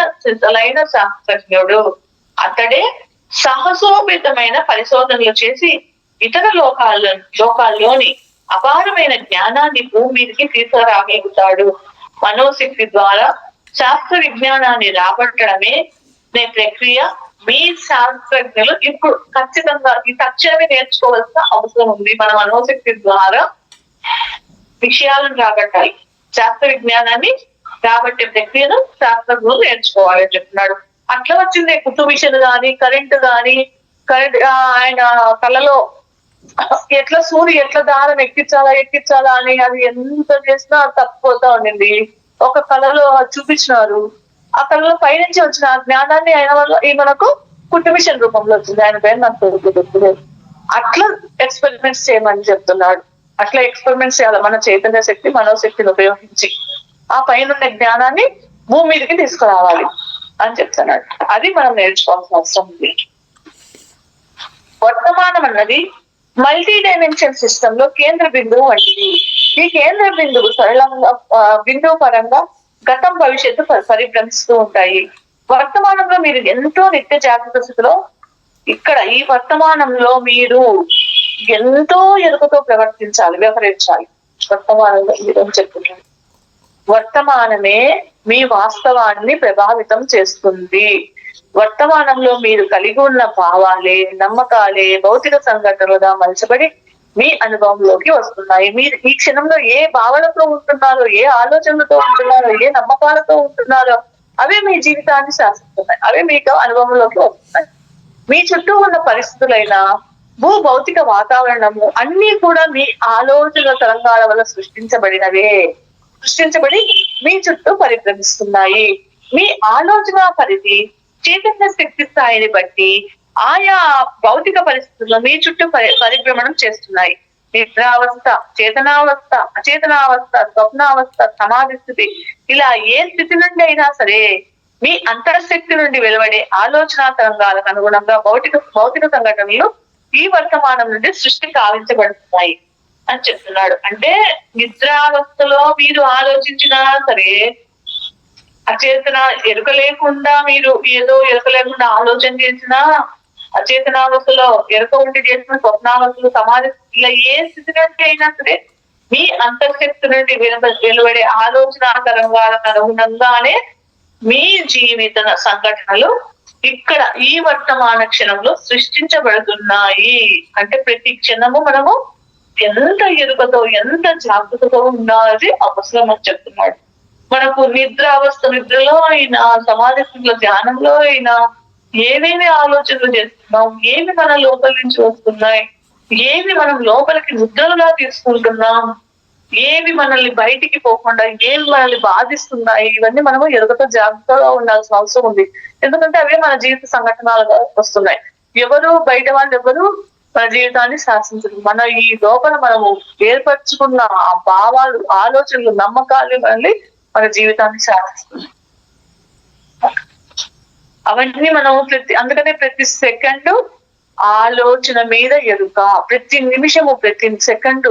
శాస్త్రజ్ఞుడు. అతడే సాహసోపేతమైన పరిశోధనలు చేసి ఇతర లోకాల్లోని అపారమైన జ్ఞానాన్ని భూమి మీదకి తీసుకురాగలుగుతాడు. మనోశక్తి ద్వారా శాస్త్ర విజ్ఞానాన్ని రాబట్టడమే ప్రక్రియ. మీ శాస్త్రజ్ఞులు ఇప్పుడు ఖచ్చితంగా ఈ తక్షణమే నేర్చుకోవాల్సిన అవసరం ఉంది. మన మనోశక్తి ద్వారా విషయాలను రాబట్టాలి. శాస్త్ర విజ్ఞానాన్ని రాబట్టే ప్రక్రియను శాస్త్రజ్ఞులు నేర్చుకోవాలని చెప్తున్నాడు. అట్లా వచ్చిందే కుటుంబిషన్ గాని కరెంటు ఆయన కళలో ఎట్లా ఎట్లా దారం ఎక్కించాలా అని అది ఎంత చేసినా తప్పిపోతా ఉండింది. ఒక కళలో చూపించినారు. ఆ కళలో పైనుంచి వచ్చిన జ్ఞానాన్ని ఆయన వల్ల మనకు కుటుంబిషన్ రూపంలో వచ్చింది. ఆయన పేరు నాకు తెలుగులేదు. అట్లా ఎక్స్పెరిమెంట్స్ చేయమని చెప్తున్నాడు. అట్లా ఎక్స్పెరిమెంట్స్ చేయాలి మన చైతన్య శక్తి మనోశక్తిని ఉపయోగించి ఆ పైన జ్ఞానాన్ని భూమి మీదకి తీసుకురావాలి అని చెప్తున్నాడు. అది మనం నేర్చుకోవాల్సిన అవసరం ఉంది. వర్తమానం అన్నది మల్టీ డైమెన్షన్ సిస్టమ్ లో కేంద్ర బిందువు వంటిది. ఈ కేంద్ర బిందువు సరళంగా బిందువు పరంగా గతం భవిష్యత్తు పరిభ్రమిస్తూ ఉంటాయి. వర్తమానంలో మీరు ఎంతో నిత్య జాగ్రత్త స్థితిలో ఇక్కడ ఈ వర్తమానంలో మీరు ఎంతో ఎరుకతో వ్యవహరించాలి. వర్తమానంలో మీరు చెప్తున్నారు. వర్తమానమే మీ వాస్తవాన్ని ప్రభావితం చేస్తుంది. వర్తమానంలో మీరు కలిగి ఉన్న భావాలే నమ్మకాలే భౌతిక సంఘటనలుగా మలచబడి మీ అనుభవంలోకి వస్తున్నాయి. మీరు ఈ క్షణంలో ఏ భావనతో ఉంటున్నారో, ఏ ఆలోచనలతో ఉంటున్నారో, ఏ నమ్మకాలతో ఉంటున్నారో అవే మీ జీవితాన్ని శాసిస్తున్నాయి. అవే మీకు అనుభవంలోకి వస్తున్నాయి. మీ చుట్టూ ఉన్న పరిస్థితులైన భౌతిక వాతావరణము అన్ని కూడా మీ ఆలోచన తరంగాల వల్ల సృష్టించబడి మీ చుట్టూ పరిభ్రమిస్తున్నాయి. మీ ఆలోచన పరిధి చైతన్య శక్తి స్థాయిని బట్టి ఆయా భౌతిక పరిస్థితుల్లో మీ చుట్టూ పరిభ్రమణం చేస్తున్నాయి. నిద్రావస్థ, చేతనావస్థ, అచేతనావస్థ, స్వప్నావస్థ, సమాధి స్థితి, ఇలా ఏ స్థితి నుండి అయినా సరే మీ అంతర్శక్తి నుండి వెలువడే ఆలోచన తరంగాలకు అనుగుణంగా భౌతిక సంఘటనలు ఈ వర్తమానం నుండి సృష్టి కావించబడుతున్నాయి అని చెప్తున్నాడు. అంటే నిద్రావస్థలో మీరు ఆలోచించినా సరే, అచేతన ఎరుక లేకుండా మీరు ఏదో ఎరుక లేకుండా ఆలోచన చేసినా, అచేతనావస్థలో ఎరుక ఉండి చేసిన స్వప్నావస్థలు, సమాధి, ఇలా ఏ స్థితి నుండి అయినా సరే మీ అంతర్శక్తి నుండి వెలువడే ఆలోచన తరంగాలకు అనుగుణంగానే మీ జీవిత సంఘటనలు ఇక్కడ ఈ వర్తమాన క్షణంలో సృష్టించబడుతున్నాయి. అంటే ప్రతి క్షణము మనము ఎంత ఎరుకతో, ఎంత జాగ్రత్తతో ఉండాలి అవసరం అని చెప్తున్నాడు. మనకు నిద్రలో అయినా, సమాధి స్థితిలో, ధ్యానంలో అయినా ఏమేమి ఆలోచనలు చేస్తున్నాం, ఏమి మన లోపల నుంచి వస్తున్నాయి, ఏమి మనం లోపలికి ముద్రలుగా తీసుకుంటున్నాం, ఏవి మనల్ని బయటికి పోకుండా ఏవి మనల్ని బాధిస్తున్నాయి, ఇవన్నీ మనము ఎరుకతో జాగ్రత్తగా ఉండాల్సిన అవసరం ఉంది. ఎందుకంటే అవే మన జీవిత సంఘటనలుగా వస్తున్నాయి. ఎవరు బయట వాళ్ళు ఎవరు మన జీవితాన్ని శాసించరు. మన ఈ లోపల మనము ఏర్పరచుకున్న ఆ భావాలు, ఆలోచనలు, నమ్మకాలు మనల్ని మన జీవితాన్ని శాసిస్తున్నాయి. అవన్నీ మనం అందుకనే ప్రతి సెకండ్ ఆలోచన మీద ఎరుక, ప్రతి నిమిషము, ప్రతి సెకండ్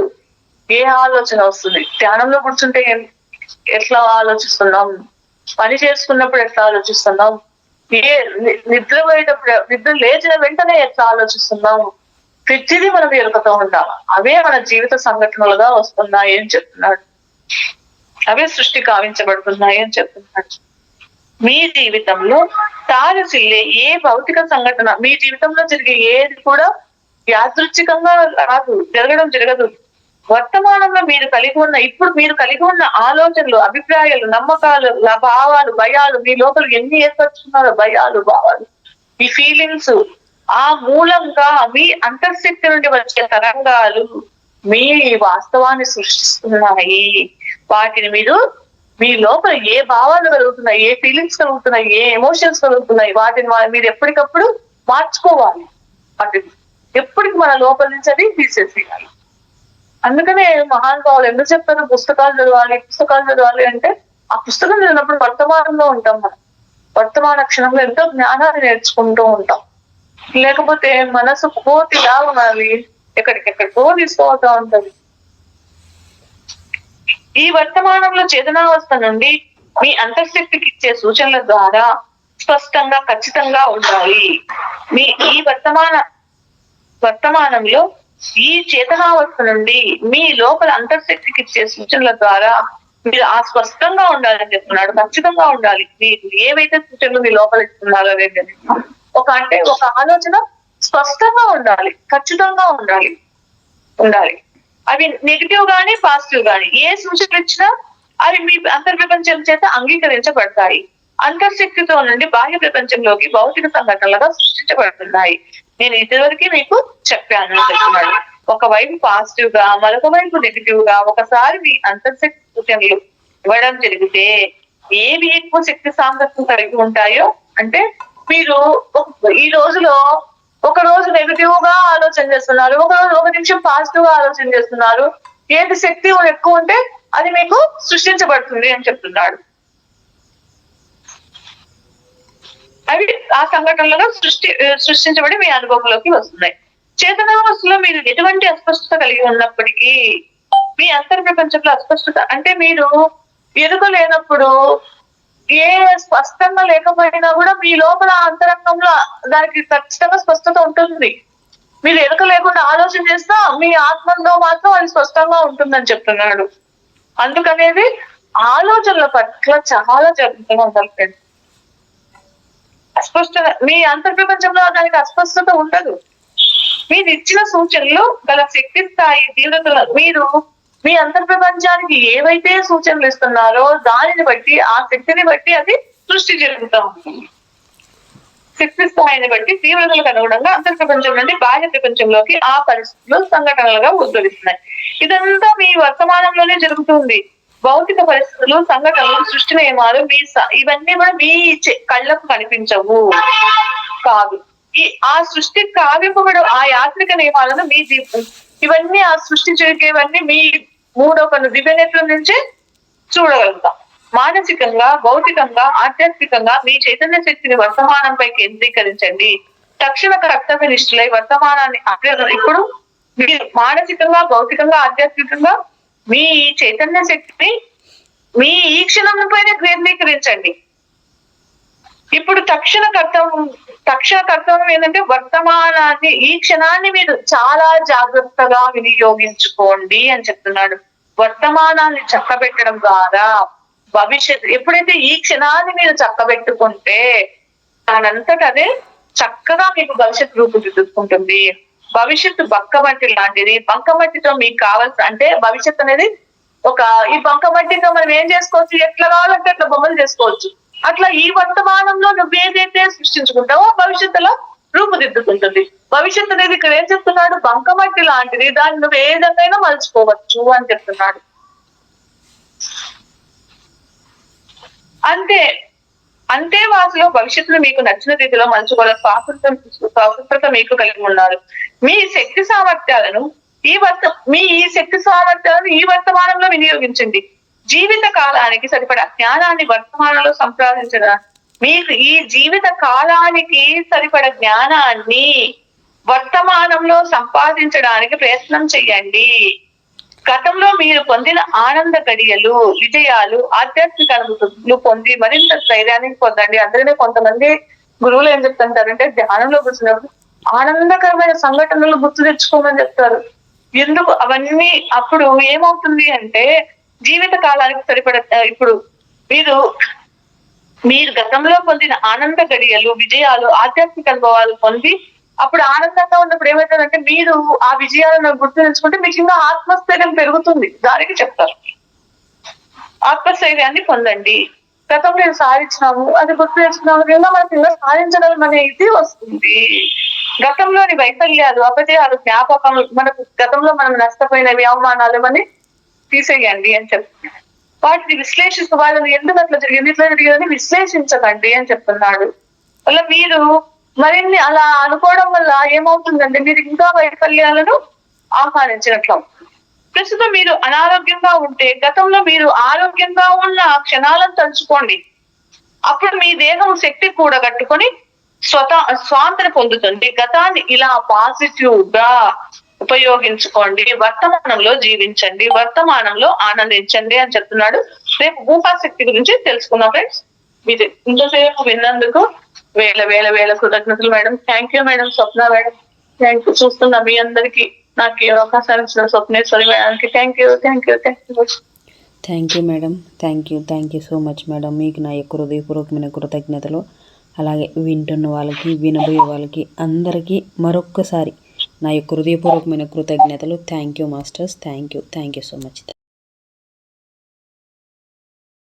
ఏ ఆలోచన వస్తుంది. ధ్యానంలో కూర్చుంటే ఎట్లా ఆలోచిస్తున్నాం, పని చేసుకున్నప్పుడు ఎట్లా ఆలోచిస్తున్నాం, నిద్ర పోయేటప్పుడు, నిద్ర లేచిన వెంటనే ఎట్లా ఆలోచిస్తున్నాం, ప్రతిదీ మనం ఎరుకతో ఉండాలి. అవే మన జీవిత సంఘటనలుగా వస్తున్నాయి అని చెప్తున్నాడు. అవే సృష్టి కావించబడుతున్నాయి అని చెప్తున్నాడు. మీ జీవితంలో తారసిల్లే ఏ భౌతిక సంఘటన, మీ జీవితంలో జరిగే ఏది కూడా యాదృచ్ఛికంగా రాదు, జరగదు. వర్తమానంలో ఇప్పుడు మీరు కలిగి ఉన్న ఆలోచనలు, అభిప్రాయాలు, నమ్మకాలు, భావాలు, భయాలు, మీ లోపల ఎన్ని ఏర్పరుచుకున్నారో భయాలు, భావాలు, ఈ ఫీలింగ్స్, ఆ మూలంగా మీ అంతర్శక్తి నుండి వచ్చే తరంగాలు మీ వాస్తవాన్ని సృష్టిస్తున్నాయి. వాటిని మీరు మీ లోపల ఏ భావాలు కలుగుతున్నాయి, ఏ ఫీలింగ్స్ కలుగుతున్నాయి, ఏ ఎమోషన్స్ కలుగుతున్నాయి, వాటిని మీరు ఎప్పటికప్పుడు మార్చుకోవాలి. వాటిని ఎప్పటికి మన లోపల నుంచి అది తీసేసేయాలి. అందుకనే మహానుభావులు ఎందుకు చెప్తారు పుస్తకాలు చదవాలి అంటే, ఆ పుస్తకం చదివినప్పుడు వర్తమానంలో ఉంటాం. మనం వర్తమాన క్షణంలో ఎంతో జ్ఞానాన్ని నేర్చుకుంటూ ఉంటాం. లేకపోతే మనసు పూర్తిగా మనల్ని ఎక్కడికెక్కడికో తీసుకుపోతా ఉంటది. ఈ వర్తమానంలో చేతనావస్థ నుండి మీ అంతర్శక్తికి ఇచ్చే సూచనల ద్వారా స్పష్టంగా, ఖచ్చితంగా ఉండాలి. మీ ఈ వర్తమానంలో ఈ చేతనావస్థ నుండి మీ లోపల అంతర్శక్తికి ఇచ్చే సూచనల ద్వారా మీరు ఆ స్పష్టంగా ఉండాలని చెప్తున్నాడు. ఖచ్చితంగా ఉండాలి. మీరు ఏవైతే సూచనలు మీ లోపల ఇస్తున్నారో ఒక ఆలోచన స్పష్టంగా ఉండాలి, ఖచ్చితంగా ఉండాలి. అవి నెగిటివ్ గానీ, పాజిటివ్ గానీ ఏ సూచనలు ఇచ్చినా అవి మీ అంతర్ప్రపంచం చేత అంగీకరించబడతాయి. అంతర్శక్తితో నుండి బాహ్య ప్రపంచంలోకి భౌతిక సంఘటనలుగా సృష్టించబడుతున్నాయి. నేను ఇదివరకు మీకు చెప్పాను చెప్తున్నాడు. ఒకవైపు పాజిటివ్ గా, మరొక వైపు నెగిటివ్ గా ఒకసారి మీ అంతర్శక్తి సూచనలు ఇవ్వడం జరిగితే ఏవి ఎక్కువ శక్తి సామర్థ్యం కలిగి ఉంటాయో, అంటే మీరు ఈ రోజులో ఒక రోజు నెగిటివ్ గా ఆలోచన చేస్తున్నారు, ఒక నిమిషం పాజిటివ్ గా ఆలోచన చేస్తున్నారు, ఏది శక్తి ఎక్కువ ఉంటే అది మీకు సృష్టించబడుతుంది అని చెప్తున్నాడు. అవి ఆ సంఘటనలుగా సృష్టించబడి మీ అనుభవంలోకి వస్తున్నాయి. చేతనావస్థలో మీరు ఎటువంటి అస్పష్టత కలిగి ఉన్నప్పటికీ మీ అంతర్ప్రపంచంలో అస్పష్టత అంటే మీరు ఎరుక లేనప్పుడు ఏ స్పష్టంగా లేకపోయినా కూడా మీ లోపల అంతరంగంలో దానికి ఖచ్చితంగా స్పష్టత ఉంటుంది. మీరు ఎరుక లేకుండా ఆలోచన చేస్తా మీ ఆత్మలో మాత్రం అది స్పష్టంగా ఉంటుందని చెప్తున్నాడు. అందుకనేది ఆలోచనల పట్ల చాలా జాగ్రత్తగా ఉండాలి. అస్పష్టత మీ అంతర్ప్రపంచంలో దానికి అస్పష్టత ఉండదు. మీరు ఇచ్చిన సూచనలు గల శక్తి స్థాయి తీవ్రతలు మీరు మీ అంతర్ప్రపంచానికి ఏవైతే సూచనలు ఇస్తున్నారో దానిని బట్టి ఆ శక్తిని బట్టి అది సృష్టి జరుగుతూ ఉంటుంది. శక్తి స్థాయిని బట్టి తీవ్రతలకు అనుగుణంగా అంతర్ప్రపంచం నుండి బాహ్య ప్రపంచంలోకి ఆ పరిస్థితులు సంఘటనలుగా ఉద్భవిస్తున్నాయి. ఇదంతా మీ వర్తమానంలోనే జరుగుతుంది. భౌతిక పరిస్థితులు, సంఘటనలు, సృష్టి నియమాలు ఇవన్నీ కూడా మీ కళ్ళకు కనిపించవు కాదు. ఆ సృష్టి కావింపబడు ఆ యాత్రిక నియమాలను మీ ఇవన్నీ ఆ సృష్టి జరిగేవన్నీ మీ మూడో కన్ను దివ్యనేత్రం నుంచే చూడగలుగుతాం. మానసికంగా, భౌతికంగా, ఆధ్యాత్మికంగా మీ చైతన్య శక్తిని వర్తమానంపై కేంద్రీకరించండి. తక్షణ కర్తవ్య నిష్ఠులై వర్తమానాన్ని ఇప్పుడు మీరు మానసికంగా, భౌతికంగా, ఆధ్యాత్మికంగా మీ చైతన్య శక్తిని మీ ఈ క్షణం పైన కేంద్రీకరించండి. ఇప్పుడు తక్షణ కర్తవ్యం ఏంటంటే వర్తమానాన్ని, ఈ క్షణాన్ని మీరు చాలా జాగ్రత్తగా వినియోగించుకోండి అని చెప్తున్నాడు. వర్తమానాన్ని చక్కబెట్టడం ద్వారా భవిష్యత్తు, ఎప్పుడైతే ఈ క్షణాన్ని మీరు చక్కబెట్టుకుంటే దానంతట అదే చక్కగా మీకు భవిష్యత్తు రూపుదిద్దుకుంటుంది. భవిష్యత్తు బంకమట్టి లాంటిది. బంకమట్టితో మీకు కావాల్సిన, అంటే భవిష్యత్తు అనేది ఈ బంకమట్టితో మనం ఏం చేసుకోవచ్చు, ఎట్లా కావాలంటే అట్లా బొమ్మలు చేసుకోవచ్చు. అట్లా ఈ వర్తమానంలో నువ్వు ఏదైతే సృష్టించుకుంటావో భవిష్యత్తులో రూపుదిద్దుకుంటుంది. భవిష్యత్తు అనేది ఇక్కడ ఏం చెప్తున్నాడు, బంకమట్టి లాంటిది, దాన్ని నువ్వు ఏ విధంగా మలుచుకోవచ్చు అని చెప్తున్నాడు. అంతే వాటిలో భవిష్యత్తులో మీకు నచ్చిన రీతిలో మలుచుకోవడం స్వాతంత్రత మీకు కలిగి ఉన్నారు. మీ శక్తి సామర్థ్యాలను ఈ వర్తమానంలో వినియోగించండి. జీవిత కాలానికి సరిపడా జ్ఞానాన్ని వర్తమానంలో సంపాదించడం, మీకు ఈ జీవిత కాలానికి సరిపడ జ్ఞానాన్ని వర్తమానంలో సంపాదించడానికి ప్రయత్నం చెయ్యండి. గతంలో మీరు పొందిన ఆనంద గడియలు, విజయాలు, ఆధ్యాత్మిక అనుభూతులు పొంది మరింత ధైర్యానికి పొందండి. అందుకనే కొంతమంది గురువులు ఏం చెప్తుంటారంటే ధ్యానంలో కూర్చున్నప్పుడు ఆనందకరమైన సంఘటనలు గుర్తు తెచ్చుకోమని చెప్తారు. ఎందుకు అవన్నీ? అప్పుడు ఏమవుతుంది అంటే జీవిత కాలానికి సరిపడ, ఇప్పుడు మీరు గతంలో పొందిన ఆనంద గడియలు, విజయాలు, ఆధ్యాత్మిక అనుభవాలు పొంది అప్పుడు ఆనందంగా ఉన్నప్పుడు ఏమవుతుందంటే మీరు ఆ విజయాలను గుర్తు తెచ్చుకుంటే మీకు ఇంకా ఆత్మస్థైర్యం పెరుగుతుంది. దానికి చెప్తారు ఆత్మస్థైర్యాన్ని పొందండి. గతంలో మేము సాధించినాము, అది గుర్తు తెచ్చుకున్నాము, ఇంకా మనకి ఇంకా సాధించడం అనేది వస్తుంది. గతంలోని వైఫల్యాలు, అపజయాలు, జ్ఞాపకం, మనకు గతంలో మనం నష్టపోయినవి, అవమానాలు అని తీసేయండి అని చెప్తున్నాడు. వాటిని విశ్లేషిస్తూ వాళ్ళని ఎందుకు అట్లా జరిగింది, ఇట్లా జరిగిందని విశ్లేషించకండి అని చెప్తున్నాడు. అలా మీరు మరిన్ని అలా అనుకోవడం వల్ల ఏమవుతుందంటే మీరు ఇంకా వైఫల్యాలను ఆహ్వానించినట్లు. ప్రస్తుతం మీరు అనారోగ్యంగా ఉంటే గతంలో మీరు ఆరోగ్యంగా ఉన్న క్షణాలను తలుచుకోండి. అప్పుడు మీ దేహం శక్తి కూడగట్టుకొని స్వాంతన పొందుతుంది. గతాన్ని ఇలా పాజిటివ్ గా ఉపయోగించుకోండి. వర్తమానంలో జీవించండి, వర్తమానంలో ఆనందించండి అని చెప్తున్నాడు. రేపు ఊహాశక్తి గురించి తెలుసుకుందాం ఫ్రెండ్స్. మీరు ఇంతసేపు విన్నందుకు వేల వేల వేల కృతజ్ఞతలు madam. Thank you madam. Swapna madam thank you. చూస్తున్నా మీ అందరికి నాకు ఈ అవకాశాన్ని ఇచ్చిన స్వప్నేశ్వరి మేడానికి thank you madam. Thank you so much madam. మీకు నా యొక్క హృదయపూర్వకమైన కృతజ్ఞతలు. అలాగే వింటున్న వాళ్ళకి, వినబోయే వాళ్ళకి అందరికీ మరొక్కసారి నా యొక్క హృదయపూర్వకమైన కృతజ్ఞతలు. Thank you masters. Thank you so much.